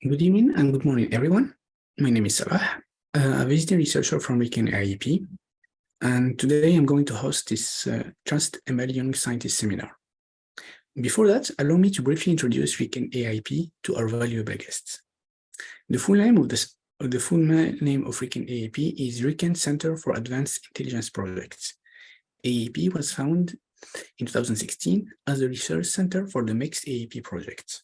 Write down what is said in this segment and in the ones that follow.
Good evening and good morning, everyone. My name is Zahra, a visiting researcher from Weekend IEP, and today I'm going to host this TrustML Young Scientist seminar. Before that, allow me to briefly introduce Weekend AIP to our valuable guests. The full name of Weekend AIP is Weekend Center for Advanced Intelligence Projects. AIP was founded in 2016 as a research center for the mixed AIP project.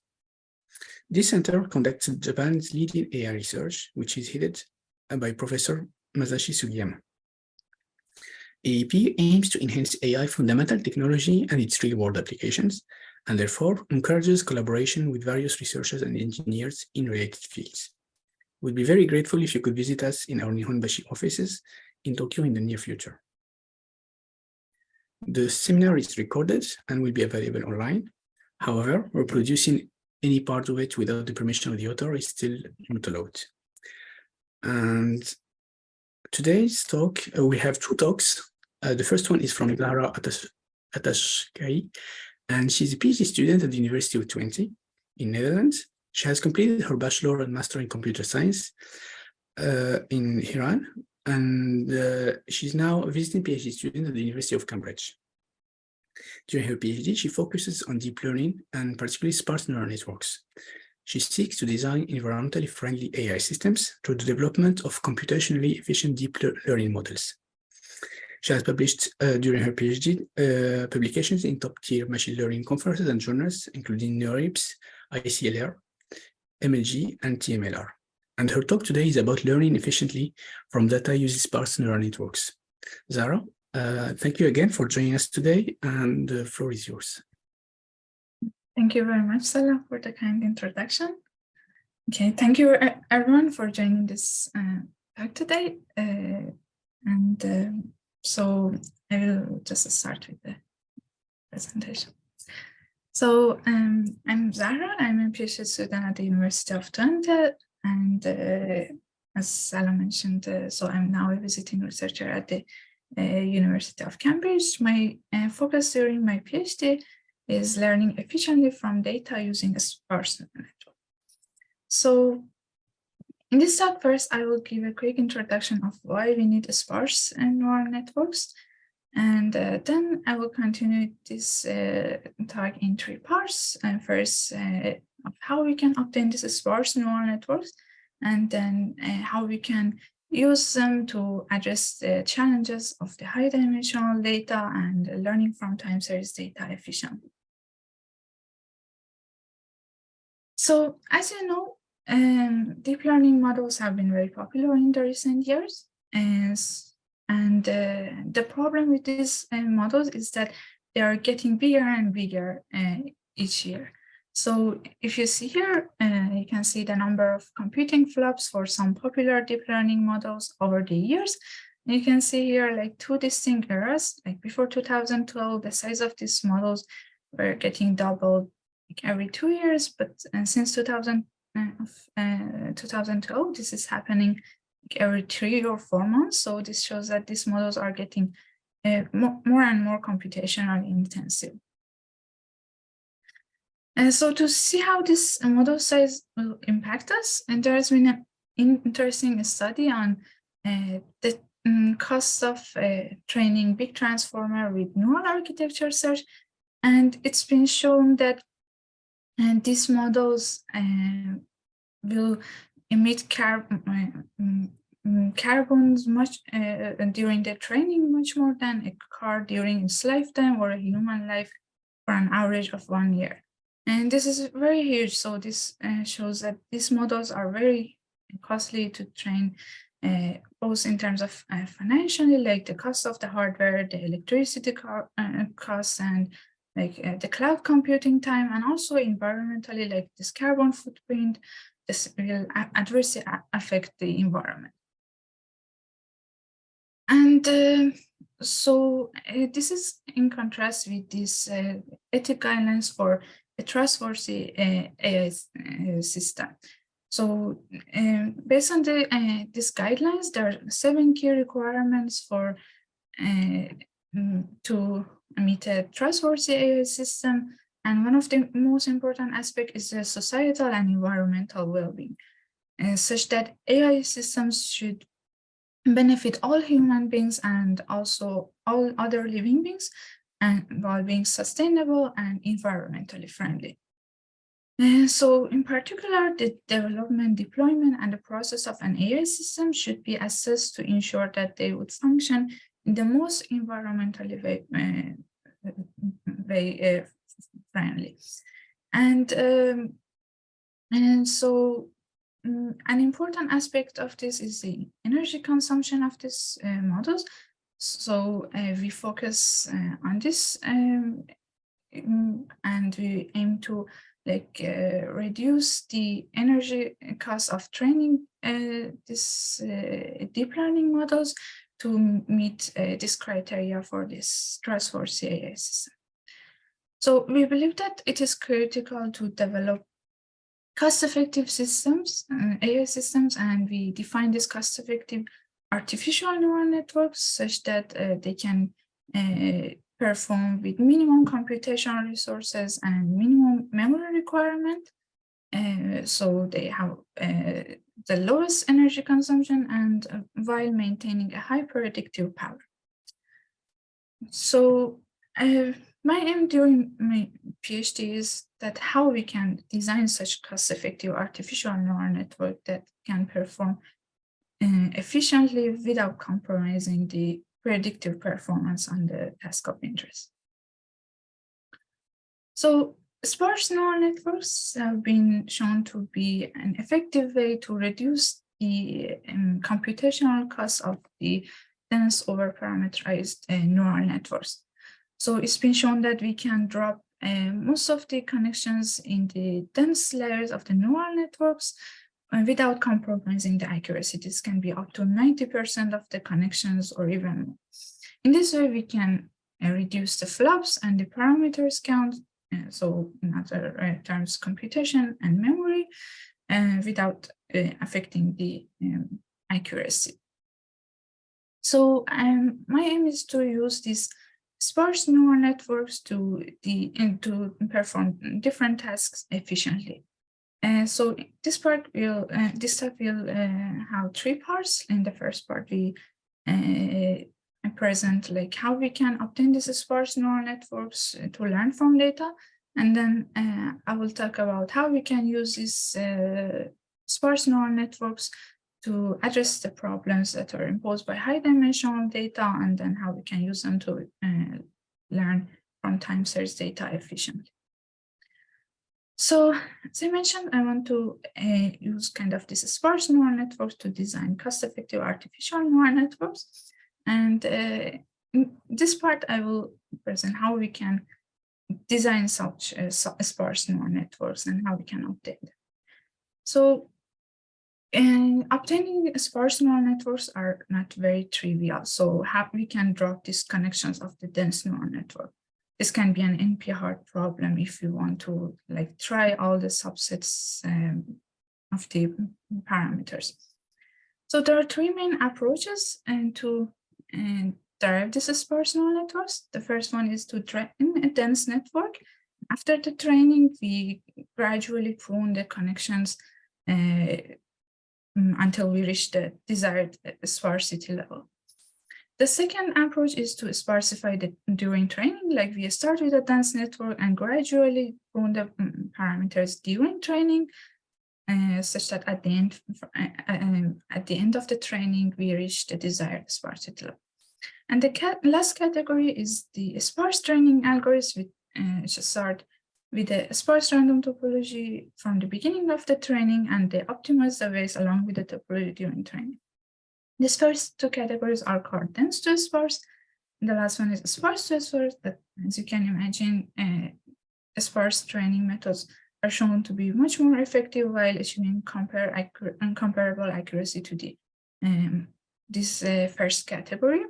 This center conducts Japan's leading AI research, which is headed by Professor Masashi Sugiyama. AIP aims to enhance AI fundamental technology and its real-world applications, and therefore encourages collaboration with various researchers and engineers in related fields. We'd be very grateful if you could visit us in our Nihonbashi offices in Tokyo in the near future. The seminar is recorded and will be available online. However, reproducing any part of it without the permission of the author is still not allowed. And today's talk, we have two talks. The first one is from Zahra Atashgahi, and she's a PhD student at the University of Twente in Netherlands. She has completed her bachelor and master in computer science in Iran, and she's now a visiting PhD student at the University of Cambridge. During her PhD, she focuses on deep learning and particularly sparse neural networks. She seeks to design environmentally friendly AI systems through the development of computationally efficient deep learning models. She has published during her PhD publications in top-tier machine learning conferences and journals, including NeurIPS, ICLR, MLG, and TMLR. And her talk today is about learning efficiently from data using sparse neural networks. Zahra, thank you again for joining us today, and the floor is yours. Thank you very much, Salah, for the kind introduction. Okay, thank you everyone for joining this talk today. So I will just start with the presentation. So I'm Zahra. I'm a PhD student at the University of Twente, and as Salah mentioned, so I'm now a visiting researcher at the University of Cambridge. My focus during my PhD is learning efficiently from data using a sparse neural network. So in this talk, first, I will give a quick introduction of why we need sparse neural networks. And then I will continue this talk in three parts. And first, of how we can obtain these sparse neural networks, and then how we can use them to address the challenges of the high-dimensional data and learning from time series data efficiently. So, as you know, deep learning models have been very popular in the recent years. And the problem with these models is that they are getting bigger and bigger each year. So if you see here, you can see the number of computing flops for some popular deep learning models over the years. And you can see here like two distinct eras. Like before 2012, the size of these models were getting doubled like every 2 years, but since 2012, this is happening like every 3 or 4 months. So this shows that these models are getting more and more computationally intensive. And so to see how this model size will impact us, and there has been an interesting study on the cost of training big transformer with neural architecture search, and it's been shown that these models will emit carbons much during the training, much more than a car during its lifetime or a human life for an average of 1 year. And this is very huge. So this shows that these models are very costly to train, both in terms of financially, like the cost of the hardware, the electricity costs, and like the cloud computing time, and also environmentally, like this carbon footprint. This will adversely affect the environment. And so this is in contrast with these ethic guidelines for a trustworthy AI system. So based on these guidelines, there are 7 key requirements for to meet a trustworthy AI system. And one of the most important aspects is the societal and environmental well-being, such that AI systems should benefit all human beings and also all other living beings, and while being sustainable and environmentally friendly. So in particular, the development, deployment, and the process of an AI system should be assessed to ensure that they would function in the most environmentally friendly. And so an important aspect of this is the energy consumption of these models. So we focus on this and we aim to reduce the energy cost of training this deep learning models to meet this criteria for this trustworthy AI system. So we believe that it is critical to develop cost-effective systems, AI systems, and we define this cost-effective artificial neural networks such that they can perform with minimum computational resources and minimum memory requirement. So they have the lowest energy consumption and while maintaining a high predictive power. So my aim during my PhD is that how we can design such cost-effective artificial neural network that can perform efficiently without compromising the predictive performance on the task of interest. So sparse neural networks have been shown to be an effective way to reduce the computational cost of the dense overparameterized neural networks. So it's been shown that we can drop most of the connections in the dense layers of the neural networks without compromising the accuracy. This can be up to 90% of the connections or even more. In this way, we can reduce the flops and the parameters count, so in other terms, computation and memory, without affecting the accuracy. So my aim is to use these sparse neural networks to perform different tasks efficiently. So this step will have 3 parts. In the first part, we present how we can obtain these sparse neural networks to learn from data. And then I will talk about how we can use these sparse neural networks to address the problems that are imposed by high-dimensional data, and then how we can use them to learn from time series data efficiently. So, as I mentioned, I want to use kind of this sparse neural networks to design cost-effective artificial neural networks. And in this part, I will present how we can design such sparse neural networks and how we can obtain them. So, obtaining sparse neural networks are not very trivial. So how we can drop these connections of the dense neural network. This can be an NP-hard problem if you want to try all the subsets of the parameters. So there are 3 main approaches to derive these sparse neural networks. The first one is to train a dense network. After the training, we gradually prune the connections until we reach the desired sparsity level. The second approach is to sparsify during training, like we start with a dense network and gradually prune the parameters during training, such that at the end of the training, we reach the desired sparsity level. And the last category is the sparse training algorithm, which start with a sparse random topology from the beginning of the training, and they optimize the weights along with the topology during training. These first 2 categories are called dense to sparse. The last one is sparse to sparse. That, as you can imagine, sparse training methods are shown to be much more effective while achieving comparable accuracy to the this first category.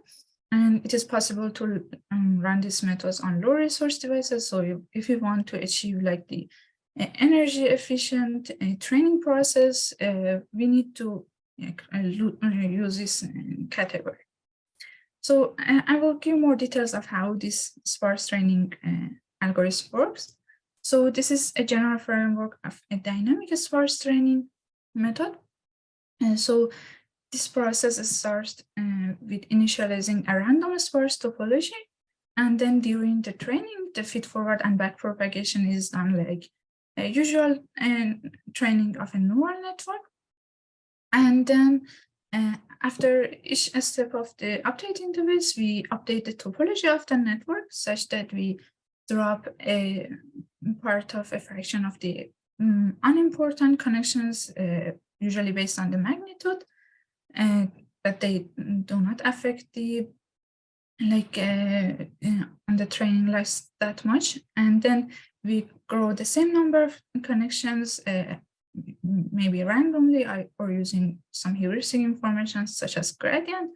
And it is possible to run these methods on low resource devices. So if you want to achieve the energy efficient training process, we need to use this category. So I will give more details of how this sparse training algorithm works. So this is a general framework of a dynamic sparse training method. So this process starts with initializing a random sparse topology, and then during the training, the feed-forward and back propagation is done like a usual training of a neural network. And then after each step of the updating device, we update the topology of the network such that we drop a part of a fraction of the unimportant connections, usually based on the magnitude, but they do not affect the on the training lists that much. And then we grow the same number of connections, maybe randomly or using some heuristic information such as gradient.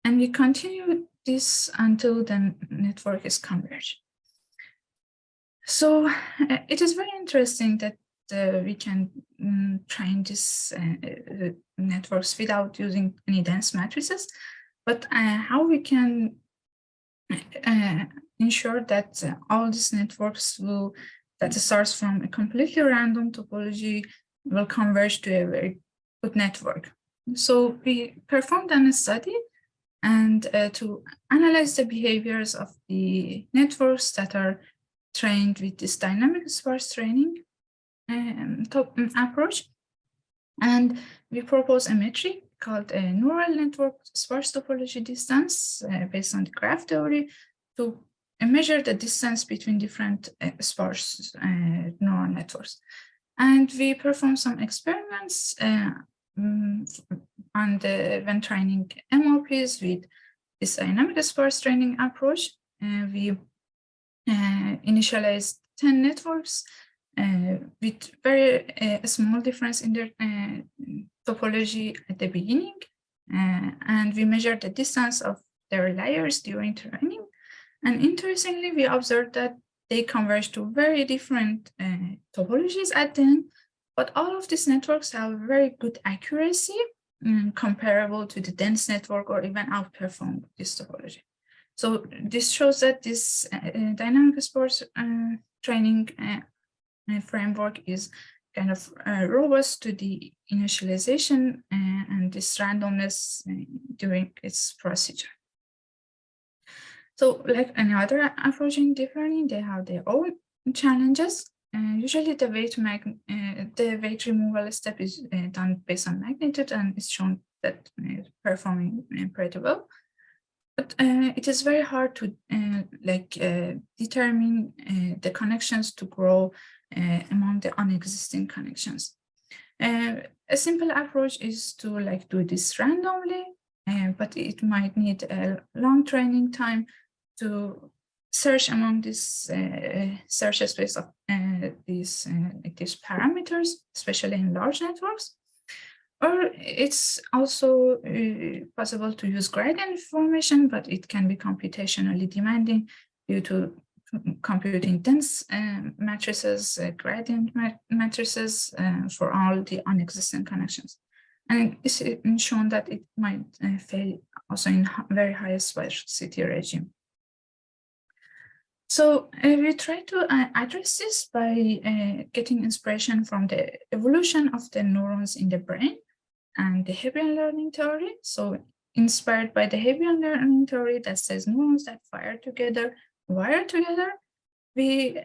And we continue this until the network is converged. So it is very interesting that we can train these networks without using any dense matrices, but how we can ensure that all these networks that starts from a completely random topology will converge to a very good network. So we performed a study and to analyze the behaviors of the networks that are trained with this dynamic sparse training approach. And we propose a metric called a neural network sparse topology distance based on the graph theory to measure the distance between different sparse neural networks. And we perform some experiments when training MRPs with this dynamic sparse training approach. We initialized 10 networks with very small difference in their topology at the beginning, and we measured the distance of their layers during training. And interestingly, we observed that they converge to very different topologies at the end, but all of these networks have very good accuracy comparable to the dense network or even outperform this topology. So this shows that this dynamic sparse training framework is kind of robust to the initialization and this randomness during its procedure. So like any other approach in deep learning, they have their own challenges. Usually the weight removal step is done based on magnitude, and it's shown that it's performing pretty well. But it is very hard to determine the connections to grow among the unexisting connections. A simple approach is to do this randomly, but it might need a long training time to search among this search space of these parameters, especially in large networks. Or it's also possible to use gradient information, but it can be computationally demanding due to computing dense matrices, gradient matrices for all the unexistent connections. And it's shown that it might fail also in very high sparsity regime. So we try to address this by getting inspiration from the evolution of the neurons in the brain and the Hebbian learning theory. So inspired by the Hebbian learning theory that says neurons that fire together, wire together, we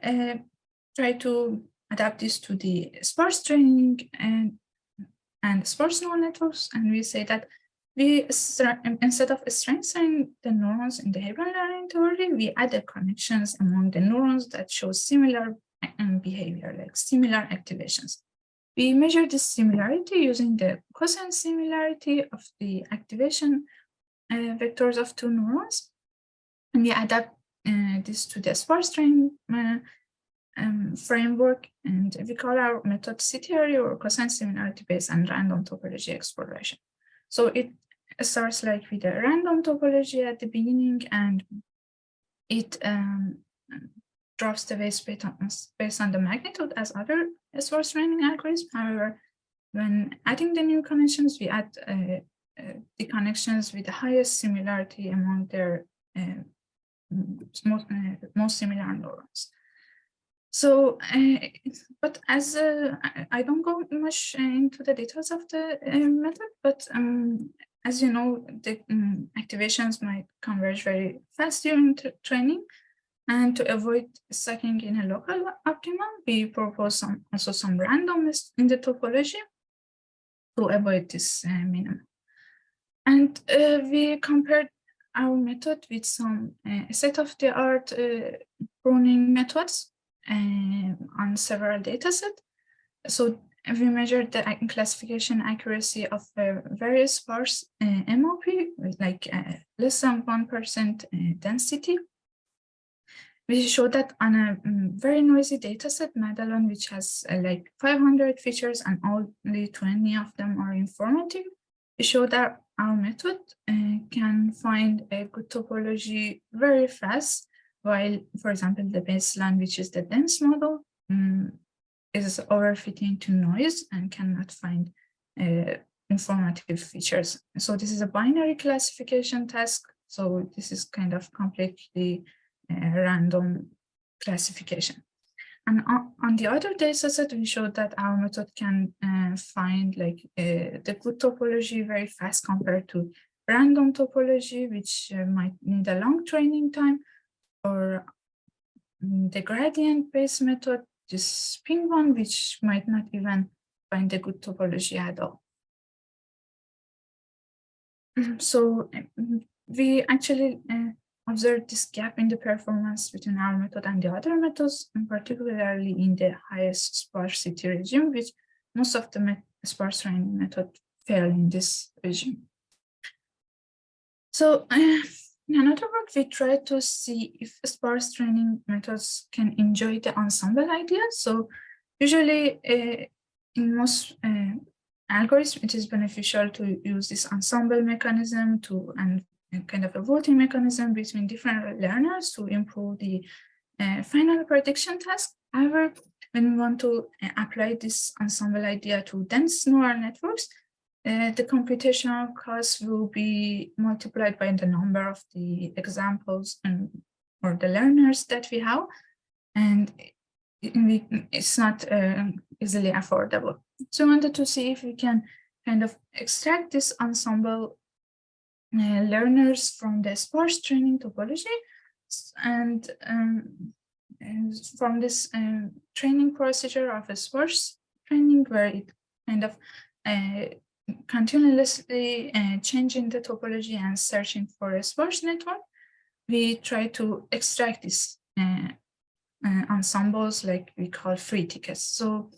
try to adapt this to the sparse training and sparse neural networks. And we say that instead of strengthening the neurons in the Hebbian learning theory, we add the connections among the neurons that show similar behavior, like similar activations. We measure this similarity using the cosine similarity of the activation vectors of two neurons. And we adapt this to the sparse training framework, and we call our method C-theory or cosine similarity based on random topology exploration. So it starts with a random topology at the beginning, and it drops the weights based on the magnitude as other sparse training algorithms. However, when adding the new connections, we add the connections with the highest similarity among their most similar neurons. So, but as I don't go much into the details of the method, but as you know, the activations might converge very fast during training. And to avoid stacking in a local optimum, we propose also some randomness in the topology to avoid this minimum. And we compared our method with some state-of-the-art pruning methods on several datasets. So we measured the classification accuracy of various sparse MOP with like less than 1% density. We show that on a very noisy dataset, Madelon, which has like 500 features and only 20 of them are informative, we show that our method can find a good topology very fast, while, for example, the baseline, which is the dense model, is overfitting to noise and cannot find informative features. So this is a binary classification task. So this is kind of completely random classification. And on the other data set, we showed that our method can find like the good topology very fast compared to random topology, which might need a long training time, or the gradient-based method, this ping one, which might not even find a good topology at all. So we actually observed this gap in the performance between our method and the other methods, and particularly in the highest sparsity regime, which most of the sparse training method fail in this regime. So in another work, we tried to see if sparse training methods can enjoy the ensemble idea. So usually in most algorithms, it is beneficial to use this ensemble mechanism and kind of a voting mechanism between different learners to improve the final prediction task. However, when we want to apply this ensemble idea to dense neural networks, the computational cost will be multiplied by the number of the examples or the learners that we have, and it's not easily affordable. So we wanted to see if we can kind of extract this ensemble learners from the sparse training topology, and from this training procedure of a sparse training, where it kind of continuously changing the topology and searching for a sparse network, we try to extract these ensembles, like we call free tickets. So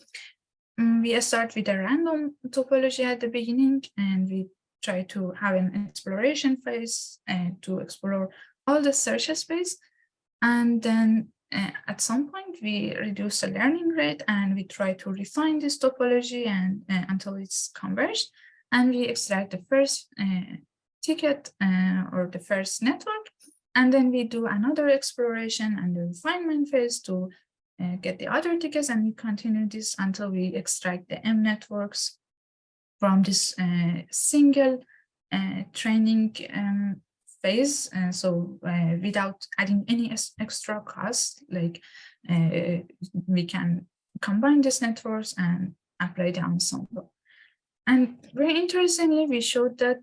we start with a random topology at the beginning, and we try to have an exploration phase to explore all the search space. And then at some point, we reduce the learning rate and we try to refine this topology and until it's converged. And we extract the first ticket or the first network. And then we do another exploration and the refinement phase to get the other tickets. And we continue this until we extract the M networks from this single training phase. So without adding any extra cost, like we can combine these networks and apply the ensemble. And very interestingly, we showed that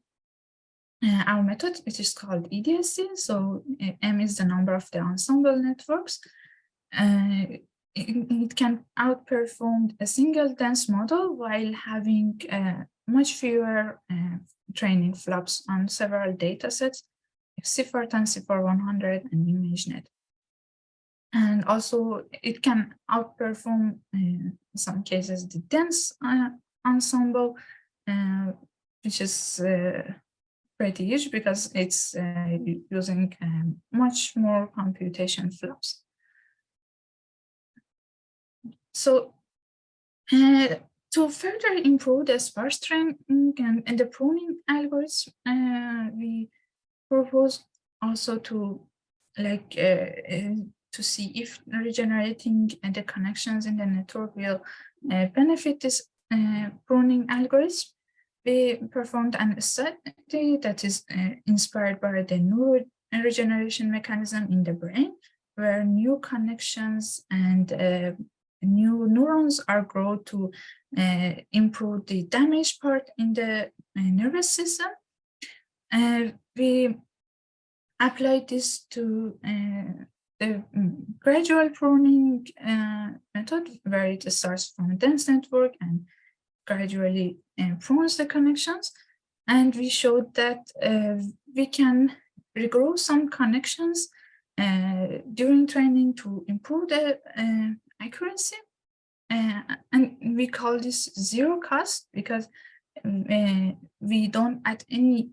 our method, which is called EDSC, so M is the number of the ensemble networks, it can outperform a single dense model while having much fewer training flops on several data sets, like CIFAR 10, CIFAR 100, and ImageNet. And also, it can outperform, in some cases, the dense ensemble, which is pretty huge because it's using much more computation flops. So to further improve the sparse training and the pruning algorithm, we propose also to to see if regenerating the connections in the network will benefit this pruning algorithm. We performed a study that is inspired by the neuroregeneration mechanism in the brain. where new connections and new neurons are grown to improve the damaged part in the nervous system. We apply this to the gradual pruning method, where it starts from a dense network and gradually prunes the connections. And we showed that we can regrow some connections during training to improve the accuracy. And we call this zero cost because we don't add any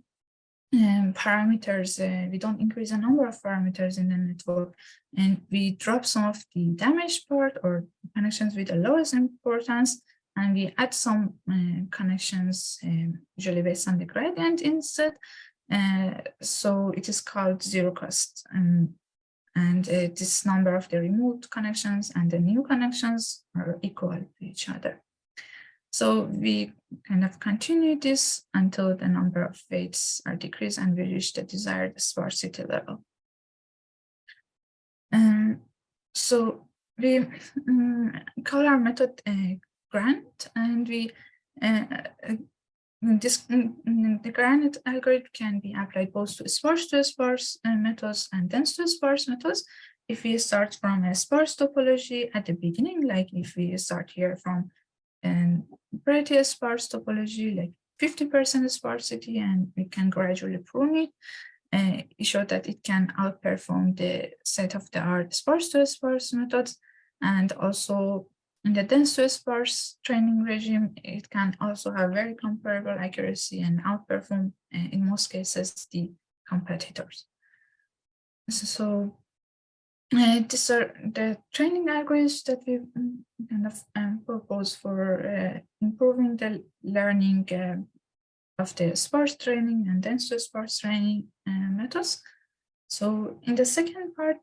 parameters, we don't increase the number of parameters in the network, and we drop some of the damaged part or connections with the lowest importance, and we add some connections usually based on the gradient instead. So it is called zero cost. And this number of the removed connections and the new connections are equal to each other. So we kind of continue this until the number of weights are decreased and we reach the desired sparsity level. So we call our method GRANT, and we the GRANT algorithm can be applied both to sparse methods and dense to sparse methods. If we start from a sparse topology at the beginning, like if we start here from pretty sparse topology, like 50% sparsity, and we can gradually prune it, it showed that it can outperform the state-of-the-art sparse to sparse methods. And also in the dense to sparse training regime, it can also have very comparable accuracy and outperform, in most cases, the competitors. So these are the training algorithms that we kind of propose for improving the learning of the sparse training and dense to sparse training methods. So in the second part,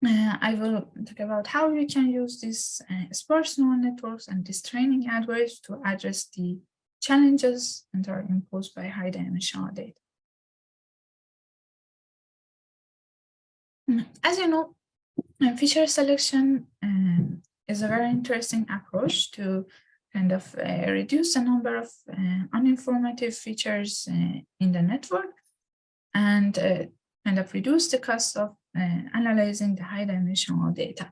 I will talk about how we can use these sparse neural networks and these training algorithms to address the challenges that are imposed by high-dimensional data. As you know, feature selection is a very interesting approach to kind of reduce the number of uninformative features in the network and kind of reduce the cost of analyzing the high-dimensional data.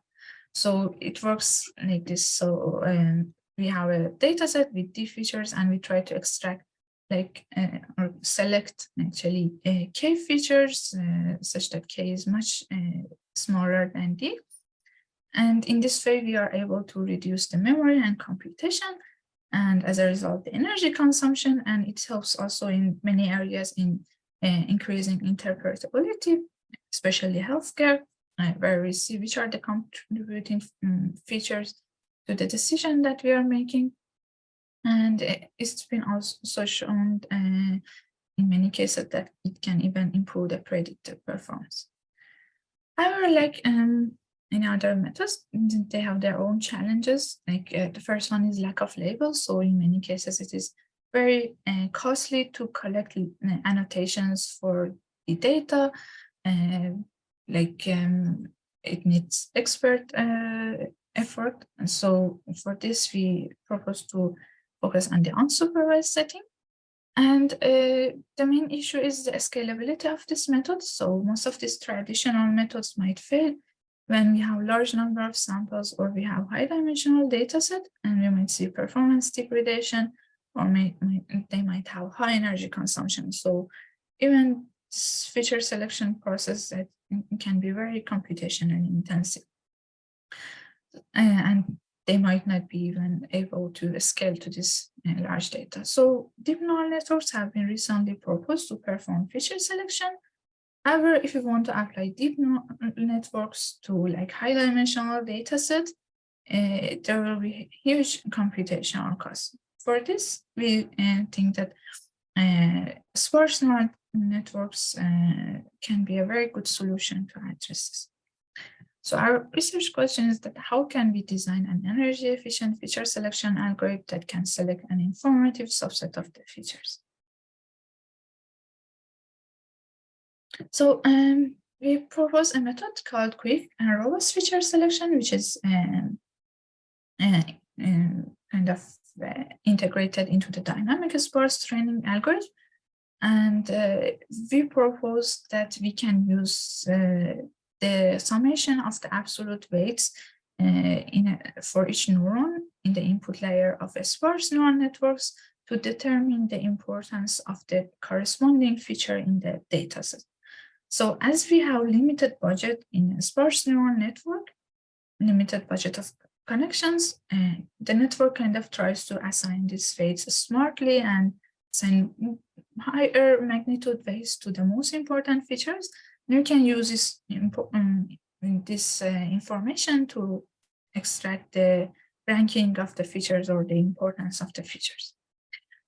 So it works like this. So we have a data set with D features, and we try to extract or select actually K features such that K is much smaller than D. And in this way, we are able to reduce the memory and computation, and as a result, the energy consumption, and it helps also in many areas in increasing interpretability, especially healthcare, where we see which are the contributing features to the decision that we are making. And it's been also shown in many cases that it can even improve the predictive performance. However, like in other methods, they have their own challenges. Like the first one is lack of labels. So in many cases, it is very costly to collect annotations for the data. It needs expert effort. And so for this, we propose to focus on the unsupervised setting. And the main issue is the scalability of this method. So most of these traditional methods might fail when we have large number of samples or we have high dimensional data set, and we might see performance degradation, or they might have high energy consumption. So even this feature selection process that can be very computationally intensive. And they might not be even able to scale to this large data. So deep neural networks have been recently proposed to perform feature selection. However, if you want to apply deep neural networks to like high dimensional data set, there will be huge computational costs. For this, we think that sparse neural networks can be a very good solution to address this. So our research question is that how can we design an energy efficient feature selection algorithm that can select an informative subset of the features? So we propose a method called quick and robust feature selection, which is kind of integrated into the dynamic sparse training algorithm. And we propose that we can use the summation of the absolute weights for each neuron in the input layer of a sparse neural networks to determine the importance of the corresponding feature in the dataset. So as we have limited budget in a sparse neural network, limited budget of connections, the network kind of tries to assign these weights smartly and assign higher magnitude weights to the most important features. And you can use this information to extract the ranking of the features or the importance of the features.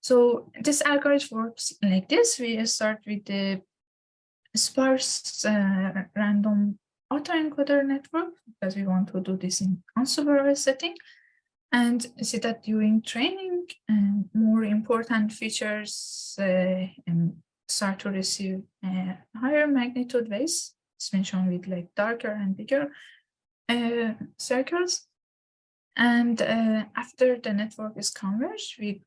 So this algorithm works like this. We start with the sparse random autoencoder network because we want to do this in unsupervised setting, and see that during training, more important features start to receive higher magnitude weights. It's mentioned with like darker and bigger circles. And after the network is converged, we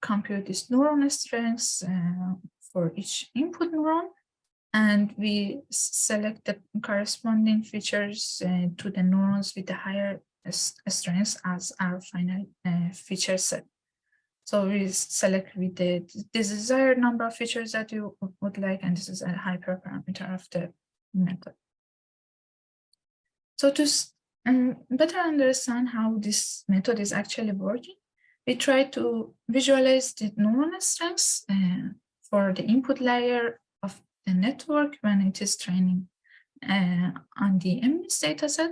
compute these neuron strengths for each input neuron, and we select the corresponding features to the neurons with the higher strengths as our final feature set. So we select with the desired number of features that you would like, and this is a hyperparameter of the method. So to better understand how this method is actually working, we try to visualize the neuron strengths for the input layer of the network when it is training on the MNIST dataset.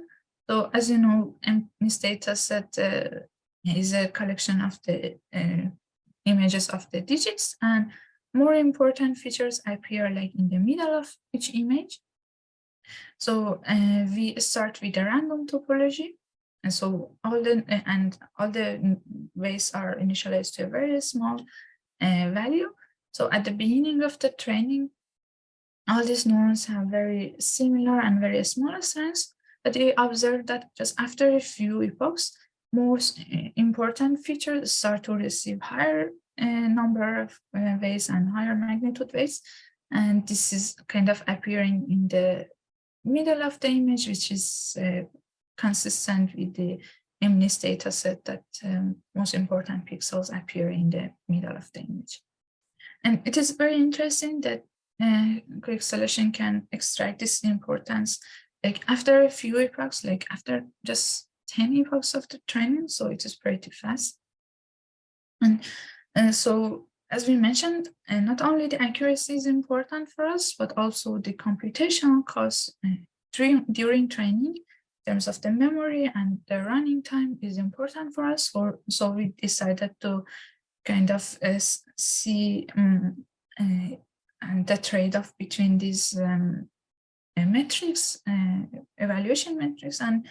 So as you know, MNIST dataset is a collection of the images of the digits, and more important features appear like in the middle of each image. So we start with a random topology, and so all the weights are initialized to a very small value. So at the beginning of the training, all these neurons have very similar and very small strengths, but we observe that just after a few epochs, most important features start to receive higher number of weights and higher magnitude weights, and this is kind of appearing in the middle of the image, which is consistent with the MNIST dataset that most important pixels appear in the middle of the image. And it is very interesting that quick selection can extract this importance like after a few epochs, like after just 10 epochs of the training, so it is pretty fast. And so as we mentioned, not only the accuracy is important for us, but also the computational cost during training in terms of the memory and the running time is important for us. So we decided to kind of see the trade-off between these metrics, evaluation metrics, and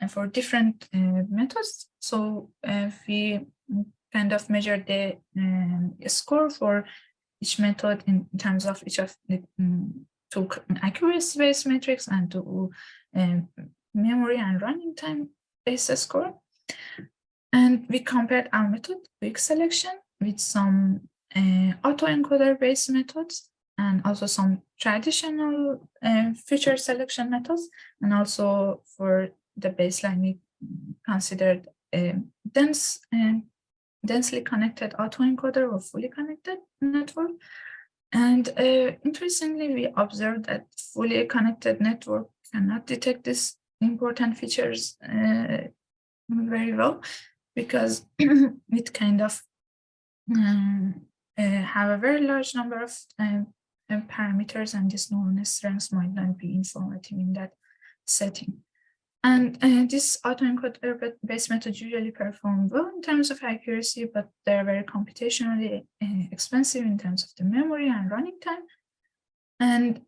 for different methods. So we kind of measure the score for each method in terms of each of the two accuracy-based metrics and to memory and running time-based score. And we compared our method, quick selection, with some autoencoder-based methods, and also some traditional feature selection methods. And also for the baseline, we considered densely connected autoencoder or fully connected network. And interestingly, we observed that fully connected network cannot detect these important features very well, because it kind of have a very large number of parameters, and these neural strengths might not be informative in that setting. And this autoencoder-based methods usually perform well in terms of accuracy, but they're very computationally expensive in terms of the memory and running time. And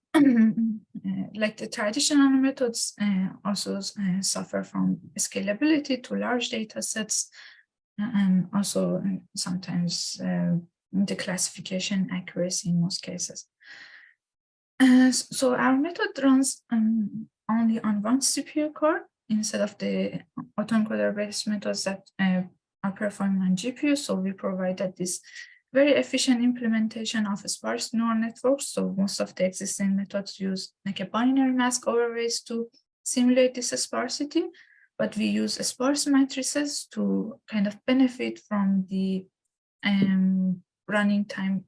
like the traditional methods also suffer from scalability to large data sets, and also sometimes the classification accuracy in most cases. So our method runs only on one CPU core instead of the autoencoder-based methods that are performed on GPU. So we provided this very efficient implementation of sparse neural networks. So most of the existing methods use like a binary mask overlays to simulate this sparsity, but we use sparse matrices to kind of benefit from the running time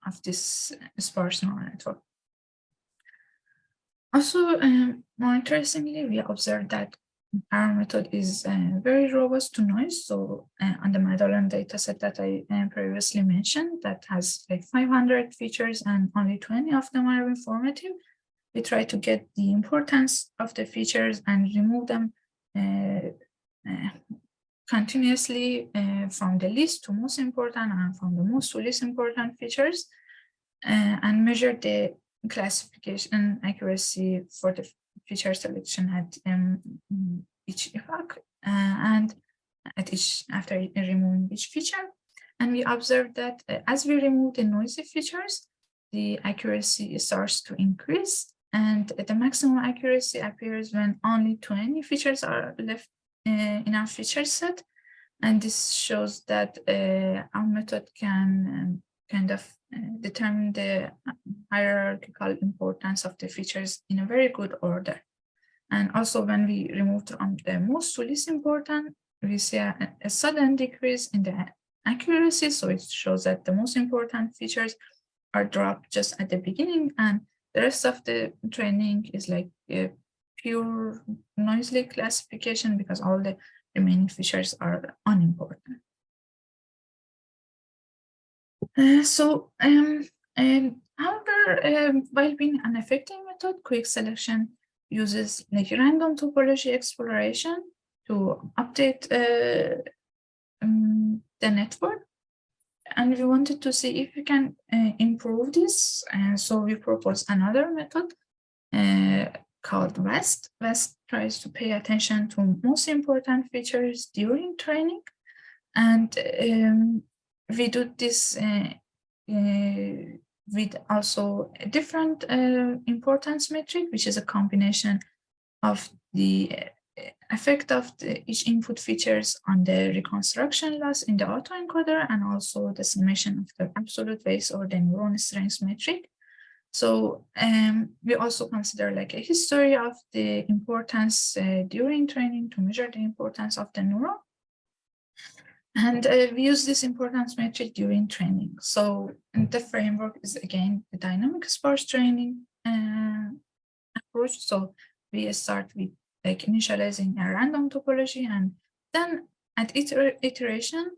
of this sparse neural network. Also, more interestingly, we observed that our method is very robust to noise. So on the Madeleine dataset that I previously mentioned, that has like 500 features and only 20 of them are informative, we try to get the importance of the features and remove them continuously from the least to most important and from the most to least important features, and measure the classification accuracy for the feature selection at each epoch and at each after removing each feature. And we observed that as we remove the noisy features, the accuracy starts to increase, and the maximum accuracy appears when only 20 features are left in our feature set. And this shows that our method can kind of determine the hierarchical importance of the features in a very good order. And also when we remove from the most to least important, we see a sudden decrease in the accuracy. So it shows that the most important features are dropped just at the beginning, and the rest of the training is like a pure noisy classification because all the remaining features are unimportant. However, while being an effective method, quick selection uses like random topology exploration to update the network. And we wanted to see if we can improve this. So we propose another method called VAST. VAST tries to pay attention to most important features during training. And we do this with also a different importance metric, which is a combination of the effect of each input features on the reconstruction loss in the autoencoder and also the summation of the absolute weights or the neuron strength metric. So we also consider like a history of the importance during training to measure the importance of the neuron. And we use this importance metric during training. So the framework is again the dynamic sparse training approach. So we start with like initializing a random topology, and then at iteration,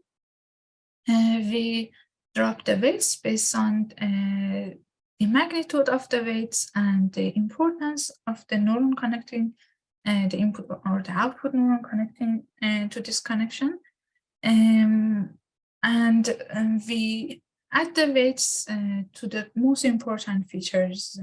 we drop the weights based on the magnitude of the weights and the importance of the neuron connecting the input or the output neuron connecting to this connection. And we add the weights to the most important features,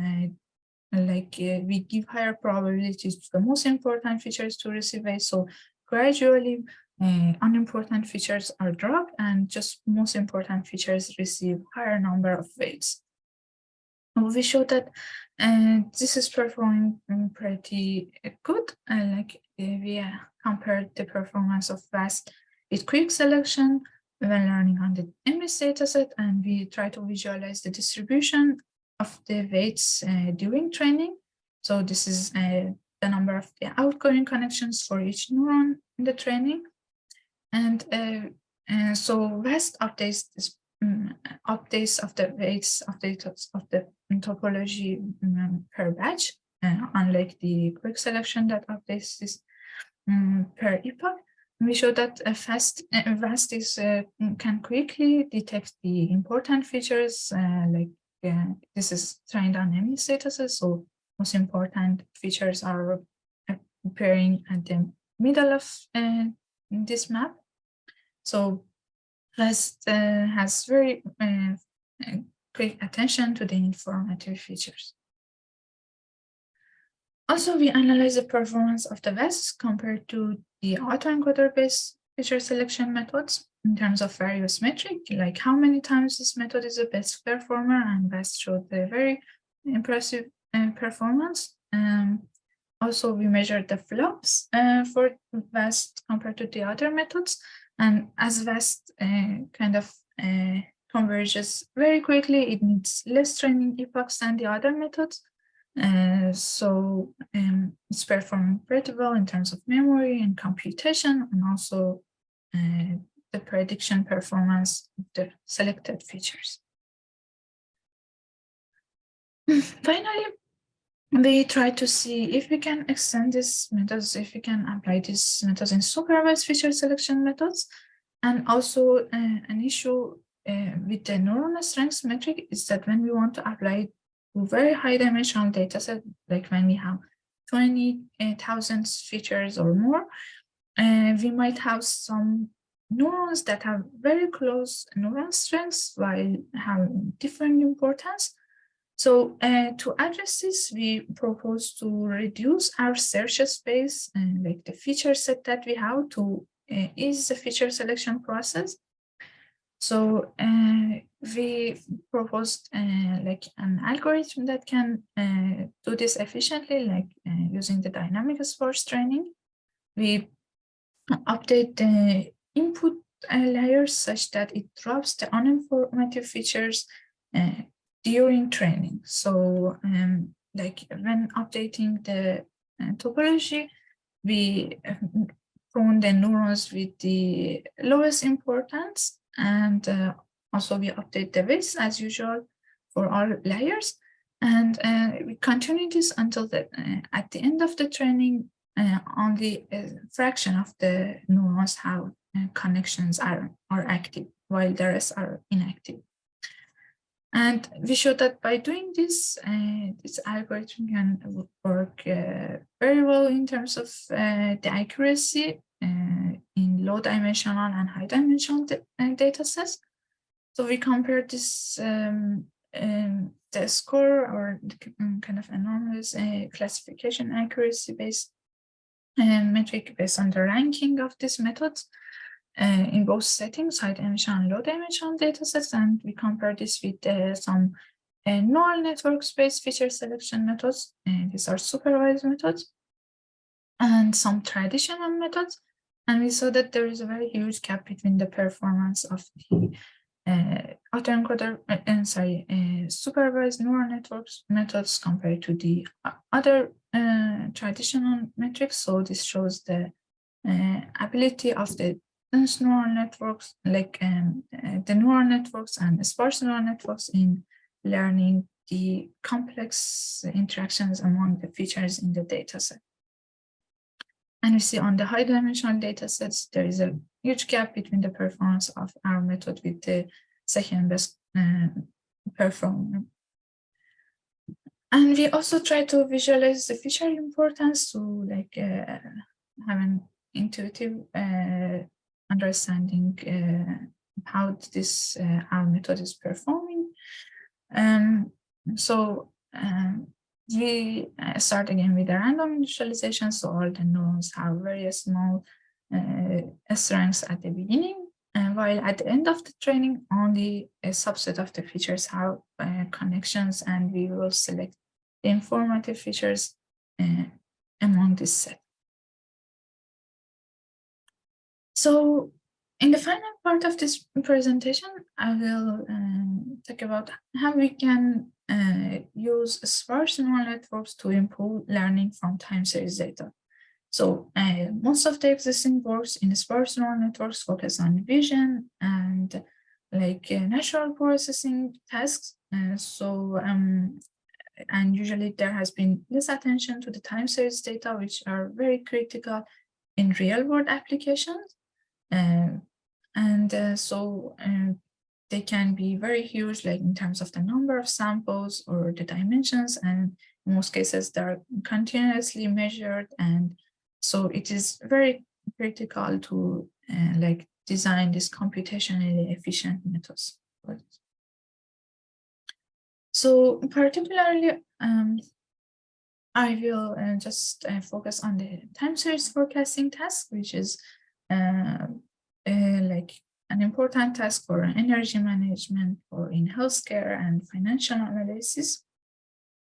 we give higher probabilities to the most important features to receive weights. So gradually, unimportant features are dropped and just most important features receive higher number of weights. We show that this is performing pretty good. We compared the performance of VAST with quick selection when learning on the MNIST dataset, and we try to visualize the distribution of the weights during training. So this is the number of the outgoing connections for each neuron in the training. And so VAST updates this updates of the weights, updates of the topology per batch, unlike the quick selection that updates this per epoch. We show that VAST can quickly detect the important features. This is trained on MNIST dataset, so most important features are appearing at the middle of this map. So VAST has very quick attention to the informative features. Also, we analyze the performance of the VAST compared to the autoencoder-based feature selection methods in terms of various metrics, like how many times this method is the best performer, and VAST showed a very impressive performance. Also, we measured the flops for VAST compared to the other methods, and as VAST kind of converges very quickly, it needs less training epochs than the other methods. So it's performing pretty well in terms of memory and computation, and also the prediction performance of the selected features. Finally, we try to see if we can extend these methods, if we can apply these methods in supervised feature selection methods. And also an issue with the neuronal strength metric is that when we want to apply to very high dimensional data set, like when we have 20,000 features or more, we might have some neurons that have very close neural strengths while having different importance. So to address this, we propose to reduce our search space and like the feature set that we have to ease the feature selection process. So we proposed like an algorithm that can do this efficiently, like using the dynamic sparse training. We update the input layers such that it drops the uninformative features during training. So like when updating the topology, we prune the neurons with the lowest importance, and also we update the weights as usual for all layers. And we continue this until at the end of the training, only a fraction of the neurons have connections are active, while the rest are inactive. And we showed that by doing this, this algorithm can work very well in terms of the accuracy in low dimensional and high dimensional data sets. So we compared this the score or the kind of anomalous classification accuracy based metric based on the ranking of these methods in both settings, high dimensional and low dimensional data sets, and we compare this with some neural network-based feature selection methods. These are supervised methods, and some traditional methods. And we saw that there is a very huge gap between the performance of the autoencoder, supervised neural networks methods compared to the other traditional metrics. So this shows the ability of the dense neural networks, like the neural networks and the sparse neural networks, in learning the complex interactions among the features in the dataset. And we see on the high dimensional datasets, there is a huge gap between the performance of our method with the second best performer. And we also try to visualize the feature importance to like have an intuitive understanding how this our method is performing. So we start again with a random initialization. So all the nodes have very small strengths at the beginning, while at the end of the training, only a subset of the features have connections, and we will select the informative features among this set. So in the final part of this presentation, I will talk about how we can use sparse neural networks to improve learning from time series data. So most of the existing works in sparse neural networks focus on vision and like natural processing tasks. And usually there has been less attention to the time series data, which are very critical in real world applications. So they can be very huge, like in terms of the number of samples or the dimensions, and in most cases they're continuously measured, and so it is very critical to like design these computationally efficient methods. So particularly, I will just focus on the time series forecasting task, which is like an important task for energy management or in healthcare and financial analysis.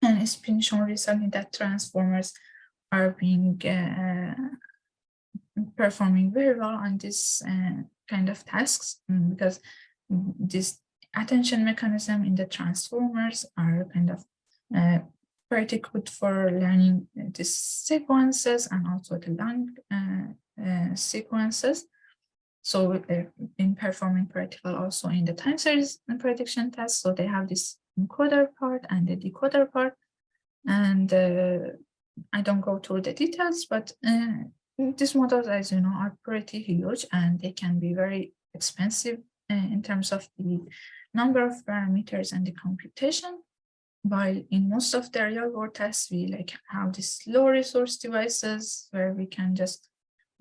And it's been shown recently that transformers are being performing very well on this kind of tasks, because this attention mechanism in the transformers are kind of pretty good for learning these sequences and also the long sequences. So they've been performing pretty well also in the time series prediction test. So they have this encoder part and the decoder part. And I don't go through the details, but these models, as you know, are pretty huge and they can be very expensive in terms of the number of parameters and the computation. While in most of the real world tests, we have these low resource devices where we can just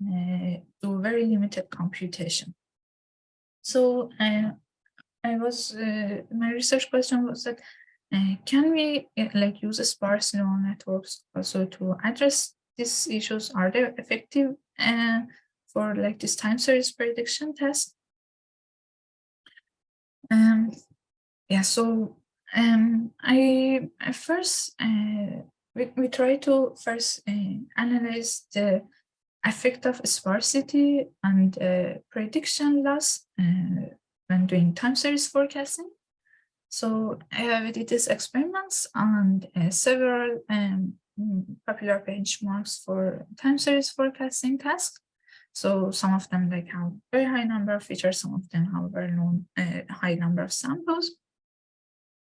do very limited computation. So my research question was that can we use sparse neural networks also to address these issues? Are they effective for this time series prediction test? Yeah, so I first we try to first analyze the effect of sparsity and prediction loss when doing time series forecasting. So we did these experiments on several popular benchmarks for time series forecasting tasks. So some of them have very high number of features, some of them have very low, high number of samples.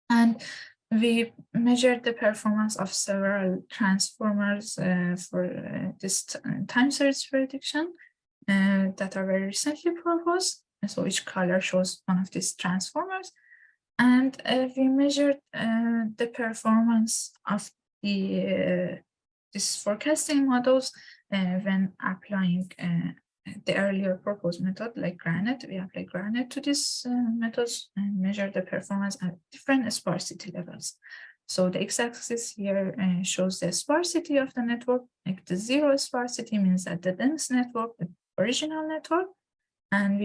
And we measured the performance of several transformers for this time series prediction that are very recently proposed. And so each color shows one of these transformers. And we measured the performance of these forecasting models when applying the earlier proposed method like GRANITE. We apply GRANITE to these methods and measure the performance at different sparsity levels. So the x-axis here shows the sparsity of the network. Like the zero sparsity means that the dense network, the original network, and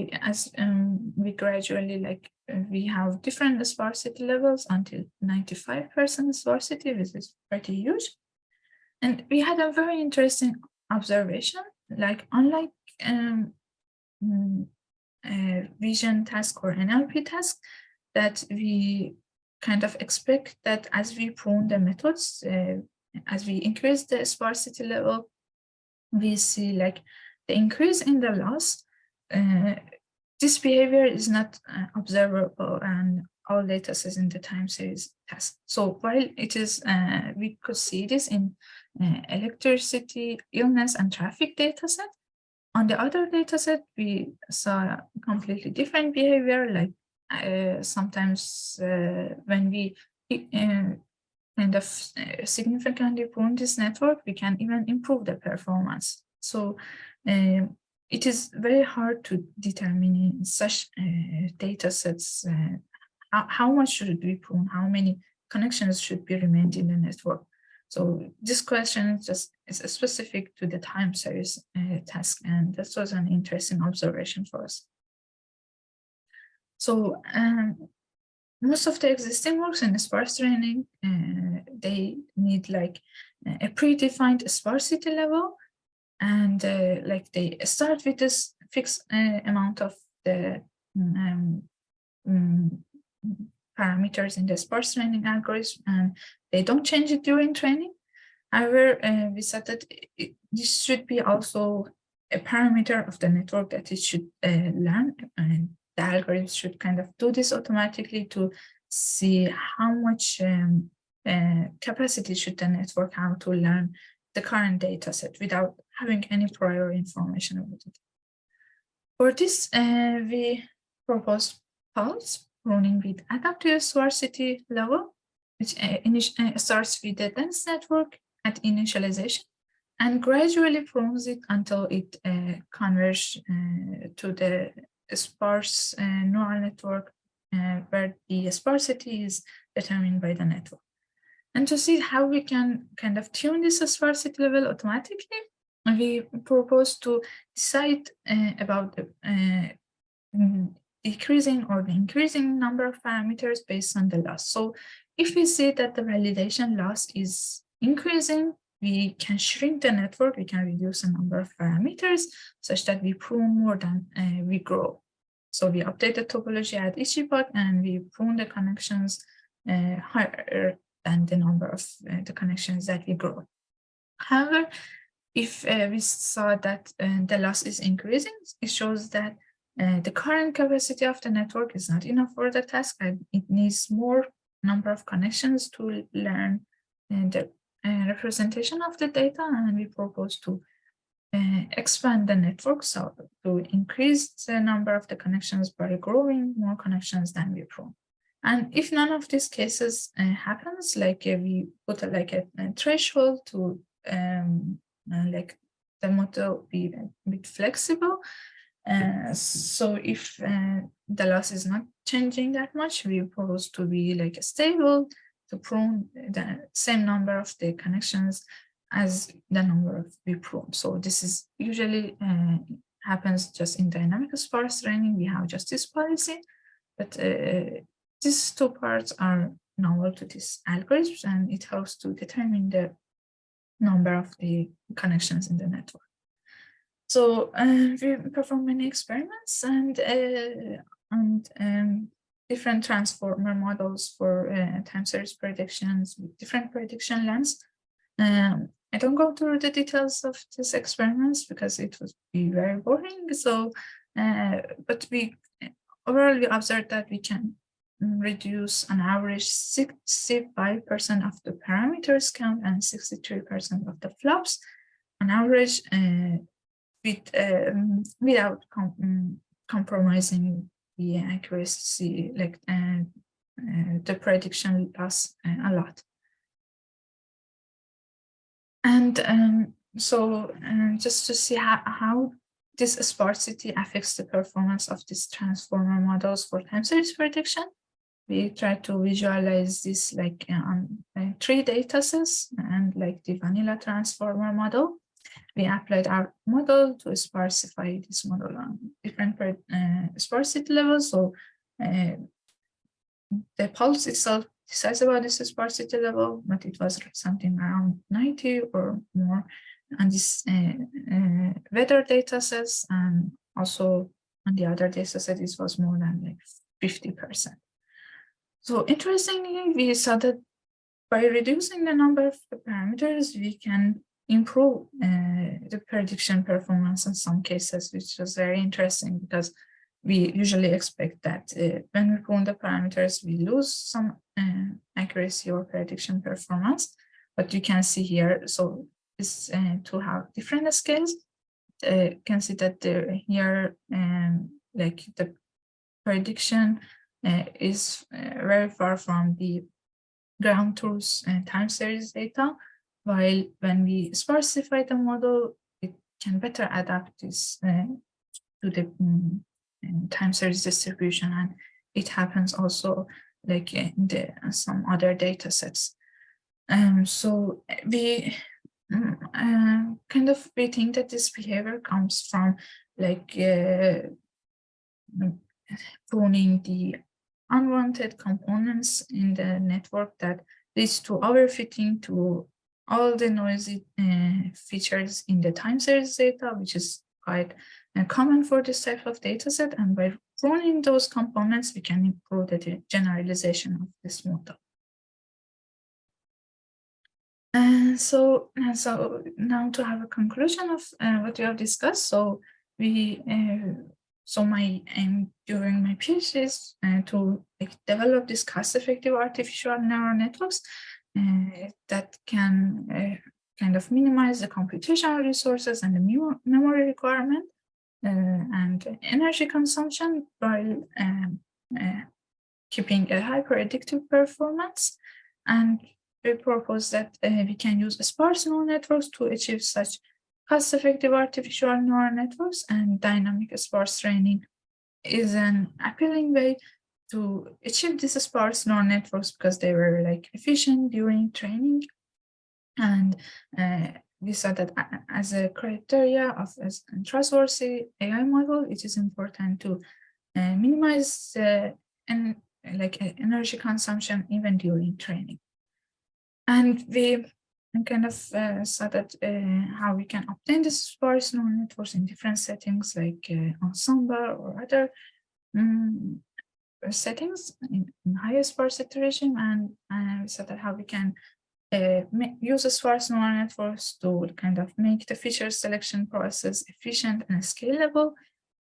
we gradually we have different sparsity levels until 95% sparsity, which is pretty huge. And we had a very interesting observation, unlike vision task or NLP task, that we kind of expect that as we prune the methods, as we increase the sparsity level, we see the increase in the loss. This behavior is not observable and all data sets in the time series test. So while it is, we could see this in electricity, illness, and traffic data set, on the other data set, we saw completely different behavior. Sometimes when we kind of significantly prune this network, we can even improve the performance. So it is very hard to determine in such data sets how much should we prune, how many connections should be remained in the network. So this question is specific to the time series task, and this was an interesting observation for us. So most of the existing works in sparse training, they need a predefined sparsity level, and they start with this fixed amount of the parameters in the sparse training algorithm, and they don't change it during training. However, we said that this should be also a parameter of the network that it should learn, and the algorithm should kind of do this automatically to see how much capacity should the network have to learn the current data set without having any prior information about it. For this, we proposed pulse pruning with adaptive sparsity level, which starts with the dense network at initialization and gradually prunes it until it converges to the sparse neural network where the sparsity is determined by the network. And to see how we can kind of tune this sparsity level automatically, we propose to decide about the decreasing or the increasing number of parameters based on the loss. So if we see that the validation loss is increasing, we can shrink the network, we can reduce the number of parameters such that we prune more than we grow. So we update the topology at each epoch and we prune the connections higher than the number of the connections that we grow. However, if we saw that the loss is increasing, it shows that the current capacity of the network is not enough for the task, and it needs more number of connections to learn the representation of the data, and we propose to expand the network, so to increase the number of the connections by growing more connections than we prune. And if none of these cases happens, like we put a threshold to like the model be a bit flexible. So if the loss is not changing that much, we propose to be like stable, to prune the same number of the connections as the number of we prune. So this is usually happens just in dynamic sparse training. We have just this policy, but these two parts are novel to these algorithms, and it helps to determine the number of the connections in the network. So we perform many experiments and different transformer models for time series predictions with different prediction lengths. I don't go through the details of these experiments because it would be very boring. So, but overall we observed that we can reduce on average 65% of the parameters count and 63% of the flops on average without compromising the accuracy, like the prediction loss a lot. And so just to see how this sparsity affects the performance of these transformer models for time series prediction, we try to visualize this like on 3 data sets and like the vanilla transformer model. We applied our model to sparsify this model on different sparsity levels. So the pulse itself decides about this sparsity level, but it was something around 90 or more on this weather data sets, and also on the other data set it was more than like 50%. So interestingly, we saw that by reducing the number of the parameters, we can improve the prediction performance in some cases, which was very interesting because we usually expect that when we prune the parameters, we lose some accuracy or prediction performance. But you can see here, so this to have different scales, you can see that here, like the prediction is very far from the ground truth time series data, while when we sparsify the model, it can better adapt this to the time series distribution, and it happens also like in some other data sets. So we we think that this behavior comes from like pruning the unwanted components in the network that leads to overfitting to all the noisy features in the time series data, which is quite common for this type of data set. And by pruning those components, we can improve the generalization of this model. So now to have a conclusion of what we have discussed. So my aim during my PhD is to develop these cost-effective artificial neural networks that can kind of minimize the computational resources and the memory requirement and energy consumption while keeping a high predictive performance. And we propose that we can use sparse neural networks to achieve such cost-effective artificial neural networks, and dynamic sparse training is an appealing way to achieve these sparse neural networks because they were like efficient during training. And we saw that as a criteria of a trustworthy AI model, it is important to minimize energy consumption even during training. And we kind of saw that how we can obtain this sparse neural networks in different settings, like ensemble or other settings in higher sparsity regime, and we saw that how we can use a sparse neural networks to kind of make the feature selection process efficient and scalable.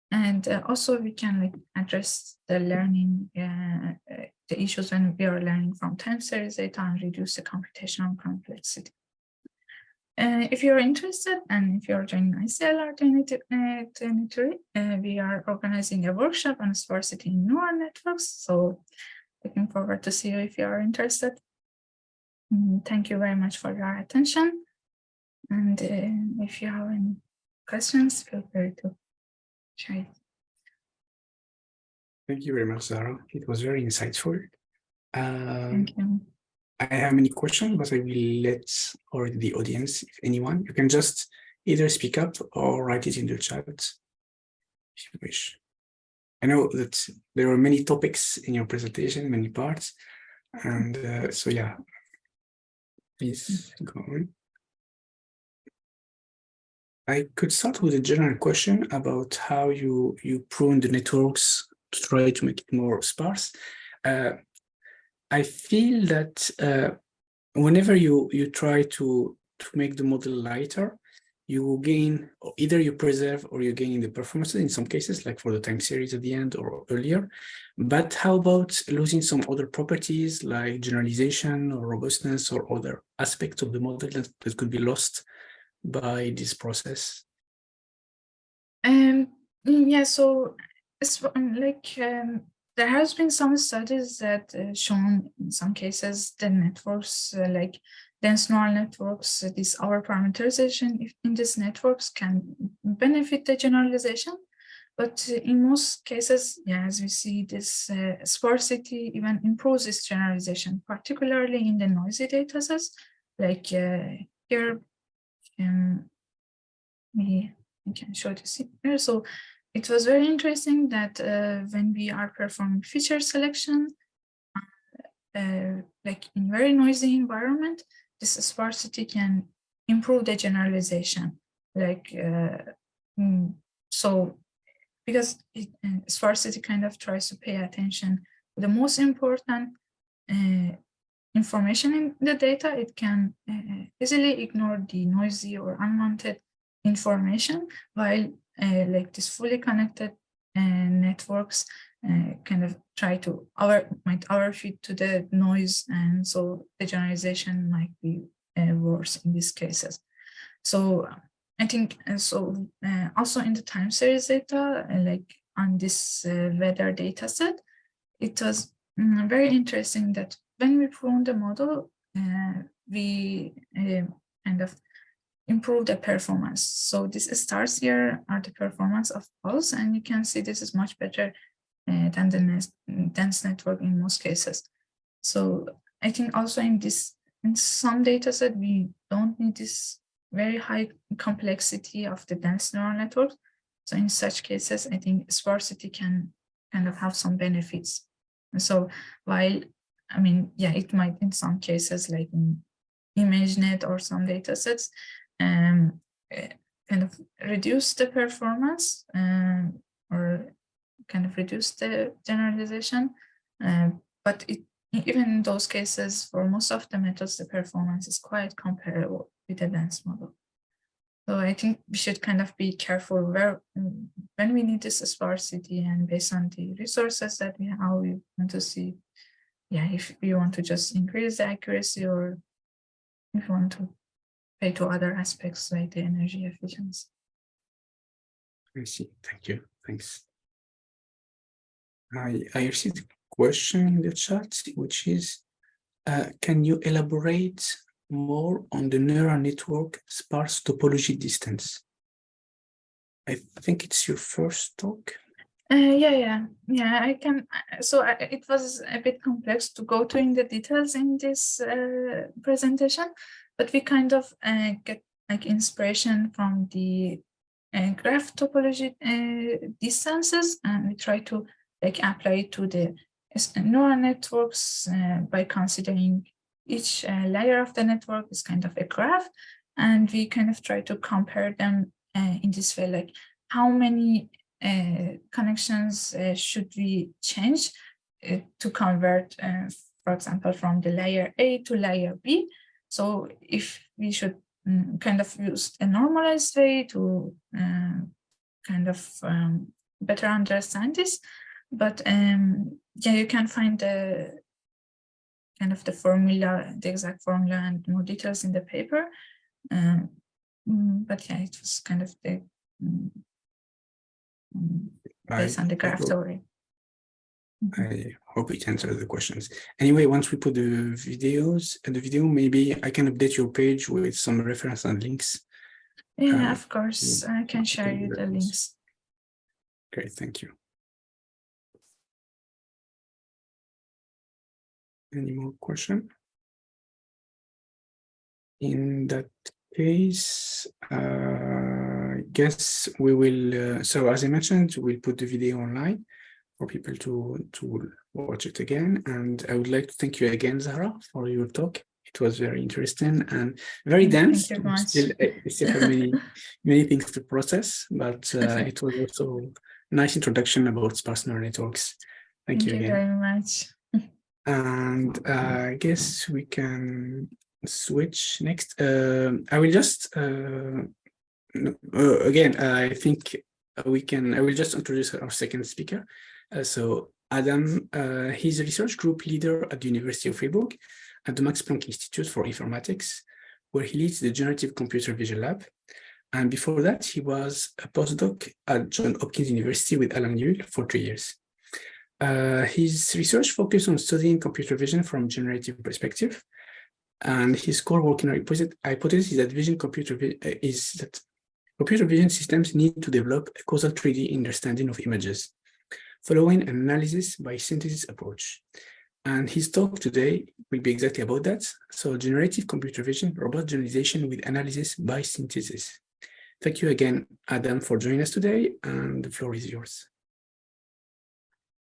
And also we can address the learning, the issues when we are learning from time series data and reduce the computational complexity. If you're interested and if you're joining ICLR 2023, we are organizing a workshop on sparsity in neural networks. So looking forward to see you if you are interested. Thank you very much for your attention. And if you have any questions, feel free to share it. Thank you very much, Zahra. It was very insightful. Thank you. I have many questions, but I will let the audience, if anyone, you can just either speak up or write it in the chat if you wish. I know that there are many topics in your presentation, many parts, and so yeah, please go on. I could start with a general question about how you prune the networks to try to make it more sparse. I feel that whenever you try to make the model lighter, you gain, or either you preserve or you gain in the performance in some cases, like for the time series at the end or earlier. But how about losing some other properties like generalization or robustness or other aspects of the model that could be lost by this process? Yeah, so it's there has been some studies that shown in some cases the networks like dense neural networks, this our parameterization in these networks can benefit the generalization. But in most cases, yeah, as we see, this sparsity even improves this generalization, particularly in the noisy data sets. Like here, we can show this here. So it was very interesting that when we are performing feature selection, like in very noisy environment, this sparsity can improve the generalization. Like so, because sparsity kind of tries to pay attention to the most important information in the data, it can easily ignore the noisy or unwanted information, while like this fully connected networks kind of try to overfit to the noise, and so the generalization might be worse in these cases. So I think also in the time series data, like on this weather data set, it was very interesting that when we prune the model, we kind of improve the performance. So these stars here are the performance of pulse, and you can see this is much better than the dense network in most cases. So I think also in some data set, we don't need this very high complexity of the dense neural network. So in such cases, I think sparsity can kind of have some benefits. And so while, I mean, yeah, it might in some cases, like in ImageNet or some data sets, kind of reduce the performance or kind of reduce the generalization. But even in those cases, for most of the methods, the performance is quite comparable with a dense model. So I think we should kind of be careful when we need this sparsity, and based on the resources that we have, how we want to see, yeah, if we want to just increase the accuracy, or if we want to pay to other aspects like the energy efficiency. I see. Thank you. Thanks. I received a question in the chat, which is, can you elaborate more on the neural network sparse topology distance? I think it's your first talk. Yeah, I can. So it was a bit complex to go to in the details in this presentation, but we kind of get like inspiration from the graph topology distances, and we try to like apply it to the neural networks by considering each layer of the network is kind of a graph, and we kind of try to compare them in this way, like how many connections should we change to convert, for example, from the layer A to layer B. So if we should kind of use a normalized way to kind of better understand this, but yeah, you can find the kind of the formula, the exact formula and more details in the paper. But yeah, it was kind of the based on the graph theory. I hope it answers the questions. Anyway, once we put the video, maybe I can update your page with some reference and links. Yeah, of course, I can share you the links. Great, thank you. Any more question? In that case, I guess we will, so as I mentioned, we'll put the video online for people to watch it again. And I would like to thank you again, Zahra, for your talk. It was very interesting and very dense. Thank you much. Still have many things to process, but it was also a nice introduction about sparse neural networks. Thank you again. Thank you very much. And I guess we can switch next. I will just, again, I think I will just introduce our second speaker. So Adam, he's a research group leader at the University of Freiburg at the Max Planck Institute for Informatics, where he leads the Generative Computer Vision Lab. And before that, he was a postdoc at Johns Hopkins University with Alan Newell for 3 years. His research focused on studying computer vision from generative perspective. And his core working hypothesis is that computer vision systems need to develop a causal 3D understanding of images, following an analysis by synthesis approach. And his talk today will be exactly about that. So generative computer vision, robust generalization with analysis by synthesis. Thank you again, Adam, for joining us today, and the floor is yours.